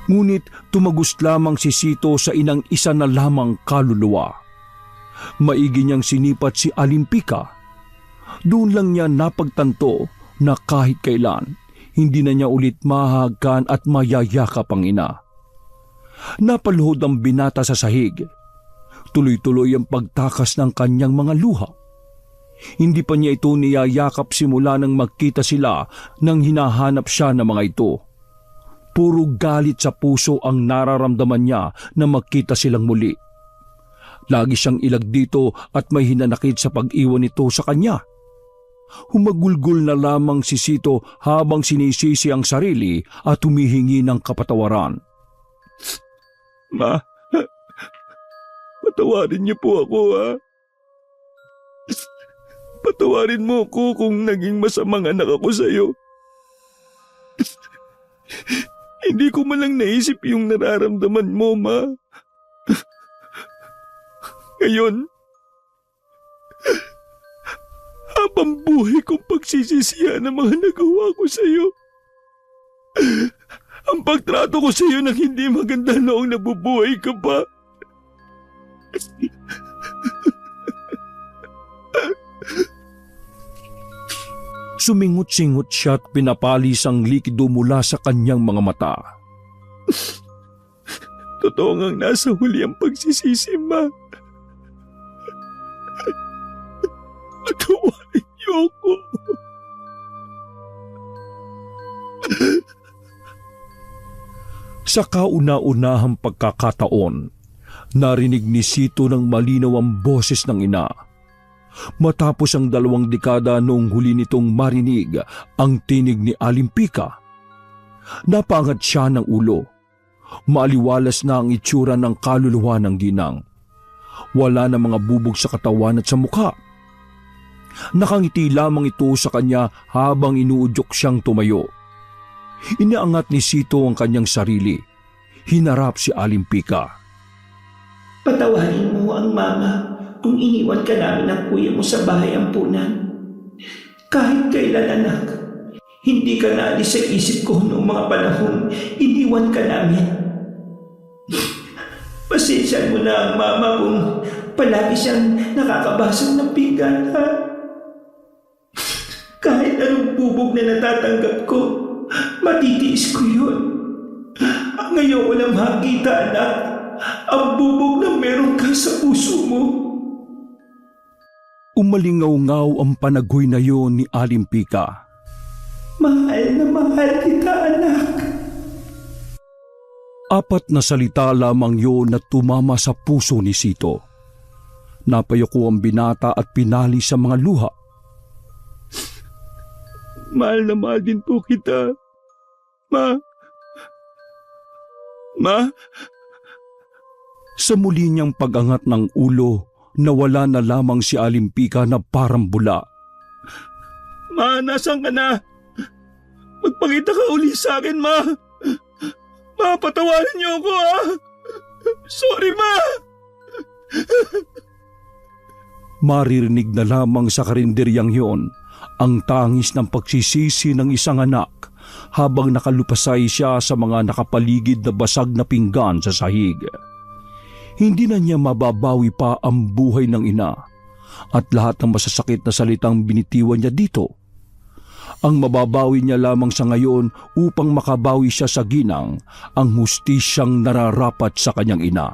Ngunit tumagos lamang si Sito sa inang isa na lamang kaluluwa. Maigi niyang sinipat si Alimpika. Doon lang niya napagtanto na kahit kailan, hindi na niya ulit mahagkan at mayayakap ang ina. Napaluhod ang binata sa sahig. Tuloy-tuloy ang pagtakas ng kanyang mga luha. Hindi pa niya ito niyayakap simula nang magkita sila nang hinahanap siya ng mga ito. Puro galit sa puso ang nararamdaman niya na magkita silang muli. Lagi siyang ilag dito at may hinanakit sa pag-iwan nito sa kanya. Humagulgol na lamang si Sito habang sinisisi ang sarili at humihingi ng kapatawaran. Ma, patawarin niyo po ako, ha? Patawarin mo ko kung naging masamang anak ako sa'yo. Hindi ko man lang naisip yung nararamdaman mo, Ma. Ngayon, habang buhay kong pagsisisihan ang mga nagawa ko sa iyo. Ang pagtrato ko sa iyo nang hindi maganda noong nabubuhay ka pa. Sumingot-singot siya at pinapalis ang likido mula sa kanyang mga mata. Totoo ngang nasa huli ang pagsisisi, Ma. Patawarin niyo ako. Sa kauna-unahang pagkakataon, narinig ni Sito ng malinaw ang boses ng ina. Matapos ang 2 dekada noong huli nitong marinig ang tinig ni Alimpika. Napaangat siya ng ulo. Maaliwalas na ang itsura ng kaluluwa ng ginang. Wala na mga bubog sa katawan at sa mukha. Nakangiti lamang ito sa kanya habang inuudyok siyang tumayo. Inaangat ni Sito ang kanyang sarili. Hinarap si Alimpika. Patawarin mo ang mama kung iniwan ka namin ng kuya mo sa bahay ampunan. Kahit kailan, anak, hindi ka naalis sa isip ko noong mga panahon iniwan ka namin. Pasensya mo na ang mama kung palagi siyang nakakabasag ng pinggan, ha? Kahit anong bubog na natatanggap ko, matitiis ko yun. Ngayon ko lang makita, anak, ang bubog na meron ka sa puso mo. Umalingaw-ngaw ang panagoy na yon ni Alimpika. mahal kita, anak. 4 na salita lamang yun na tumama sa puso ni Sito. Napayuko ang binata at pinali sa mga luha. Mahal na mahal din po kita. Ma? Sa muli niyang pag-angat ng ulo, nawala na lamang si Alimpika na parang bula. Ma, nasan ka na? Magpakita ka uli sa akin, Ma. Ma, patawarin niyo ako, ha? Sorry, Ma. Maririnig na lamang sa karinderyang yon ang tangis ng pagsisisi ng isang anak habang nakalupasay siya sa mga nakapaligid na basag na pinggan sa sahig. Hindi na niya mababawi pa ang buhay ng ina at lahat ng masasakit na salitang binitiwan niya dito. Ang mababawi niya lamang sa ngayon upang makabawi siya sa ginang ang hustisyang nararapat sa kanyang ina.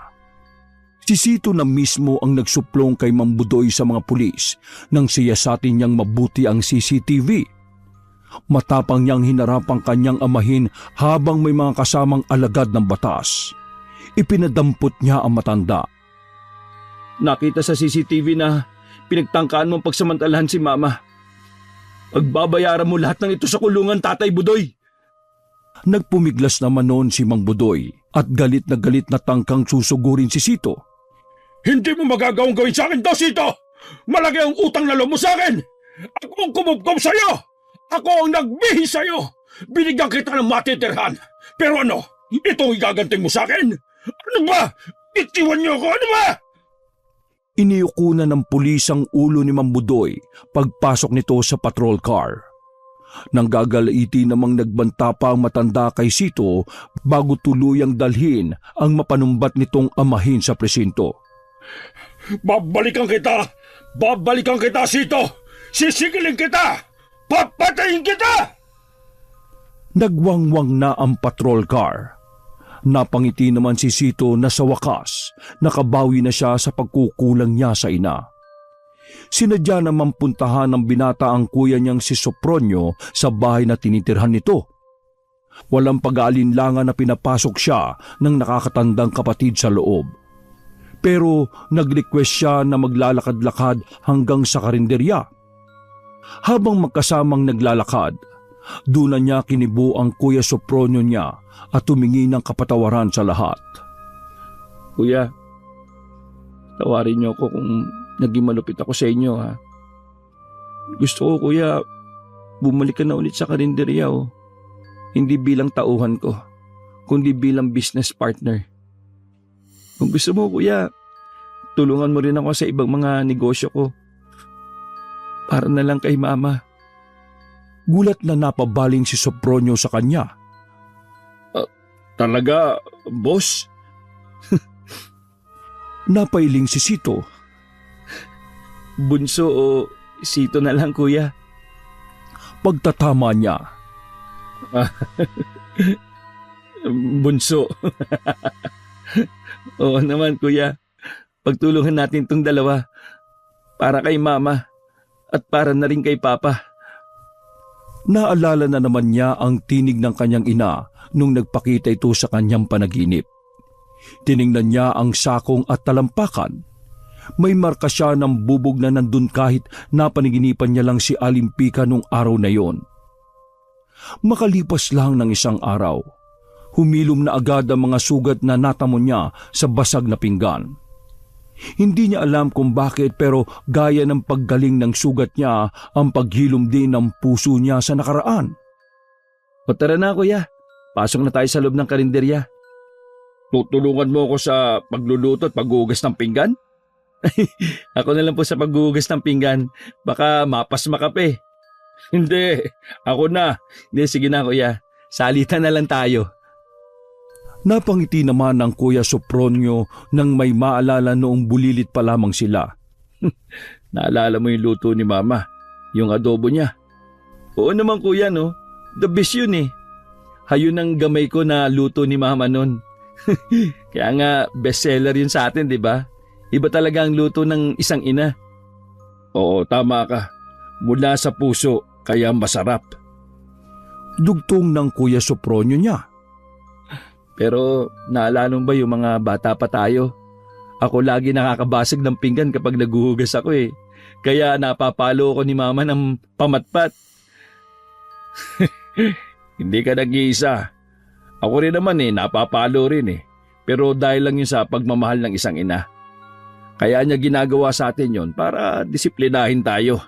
Si Sito na mismo ang nagsuplong kay Mang Budoy sa mga pulis nang siyasatin niyang mabuti ang CCTV. Matapang niyang hinarap ang kanyang amahin habang may mga kasamang alagad ng batas. Ipinadampot niya ang matanda. Nakita sa CCTV na pinagtangkaan mong pagsamantalahan si Mama. Pagbabayaran mo lahat ng ito sa kulungan, Tatay Budoy. Nagpumiglas naman noon si Mang Budoy at galit na tangkang susugurin si Sito. Hindi mo magagawang gawin sa akin to, Sito! Malaki ang utang na loob mo sa akin! Ako ang kumubkob sa'yo! Ako ang nagbihis sa'yo! Binigyan kita ng matitirhan! Pero ano? Itong igaganting mo sa akin? Ano ba? Itiwan niyo ako! Ano ba? Iniyuko na ng pulis ang ulo ni Mang Budoy pagpasok nito sa patrol car. Nang gagalaiti namang nagbanta pa ang matanda kay Sito bago tuluyang dalhin ang mapanumbat nitong amahin sa presinto. Babalikan kita, Sito! Sisigilin kita! Papatayin kita! Nagwangwang na ang patrol car. Napangiti naman si Sito na sa wakas nakabawi na siya sa pagkukulang niya sa ina. Sinadya naman puntahan ng binata ang kuya niyang si Sopronio sa bahay na tinitirhan nito. Walang pag-aalinlangan na pinapasok siya ng nakakatandang kapatid sa loob. Pero nag-request siya na maglalakad-lakad hanggang sa karinderya. Habang magkasamang naglalakad, doon na niya kinibo ang kuya Sopronio niya at tumingi ng kapatawaran sa lahat. Kuya, tawarin niyo ako kung naging malupit ako sa inyo, ha. Gusto ko, kuya, bumalik ka na ulit sa karinderya, oh. Hindi bilang tauhan ko, kundi bilang business partner. Kung gusto mo, kuya, tulungan mo rin ako sa ibang mga negosyo ko. Para na lang kay Mama. Gulat na napabaling si Sopronio sa kanya. Talaga, boss? Napailing si Sito. Bunso o Sito na lang, kuya. Pagtatama niya. Bunso. Oo naman, kuya. Pagtulungan natin tong dalawa. Para kay Mama at para na rin kay Papa. Naalala na naman niya ang tinig ng kanyang ina nung nagpakita ito sa kanyang panaginip. Tiningnan niya ang sakong at talampakan. May marka siya ng bubog na nandun kahit napanaginipan niya lang si Alimpika nung araw na yon. Makalipas lang ng isang araw, humilom na agad ang mga sugat na natamo niya sa basag na pinggan. Hindi niya alam kung bakit pero gaya ng paggaling ng sugat niya ang paghilom din ng puso niya sa nakaraan. O tara na, kuya. Pasok na tayo sa loob ng karinderya. Tutulungan mo ako sa pagluluto at paghugas ng pinggan? Ako na lang po sa paghugas ng pinggan. Baka mapasma ka pa eh. Hindi, ako na. Hindi, sige na, kuya. Salitan na lang tayo. Napangiti naman ng kuya Sopronio nang may maalala noong bulilit pa lamang sila. Naalala mo yung luto ni Mama, yung adobo niya. Oo naman, kuya, no? The best yun eh. Hayun ang gamay ko na luto ni Mama nun. Kaya nga bestseller yun sa atin, di ba? Iba talaga ang luto ng isang ina. Oo, tama ka. Mula sa puso, kaya masarap. Dugtong ng Kuya Sopronio niya. Pero naalala mo ba yung mga bata pa tayo? Ako lagi nakakabasag ng pinggan kapag naguhugas ako eh. Kaya napapalo ko ni mama ng pamatpat. Hindi ka nag-iisa. Ako rin naman napapalo rin eh. Pero dahil lang yun sa pagmamahal ng isang ina. Kaya niya ginagawa sa atin yon para disiplinahin tayo.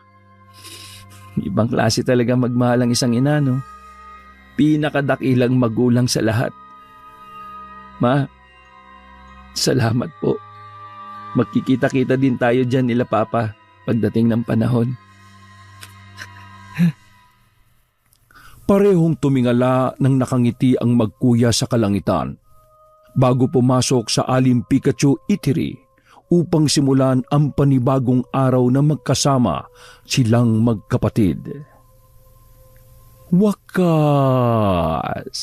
Ibang klase talaga magmahal ang isang ina, no? Pinakadakilang magulang sa lahat. Ma, salamat po. Magkikita-kita din tayo dyan nila Papa pagdating ng panahon. Parehong tumingala nang nakangiti ang magkuya sa kalangitan bago pumasok sa Aling Pikachu Eatery upang simulan ang panibagong araw na magkasama silang magkapatid. Wakas!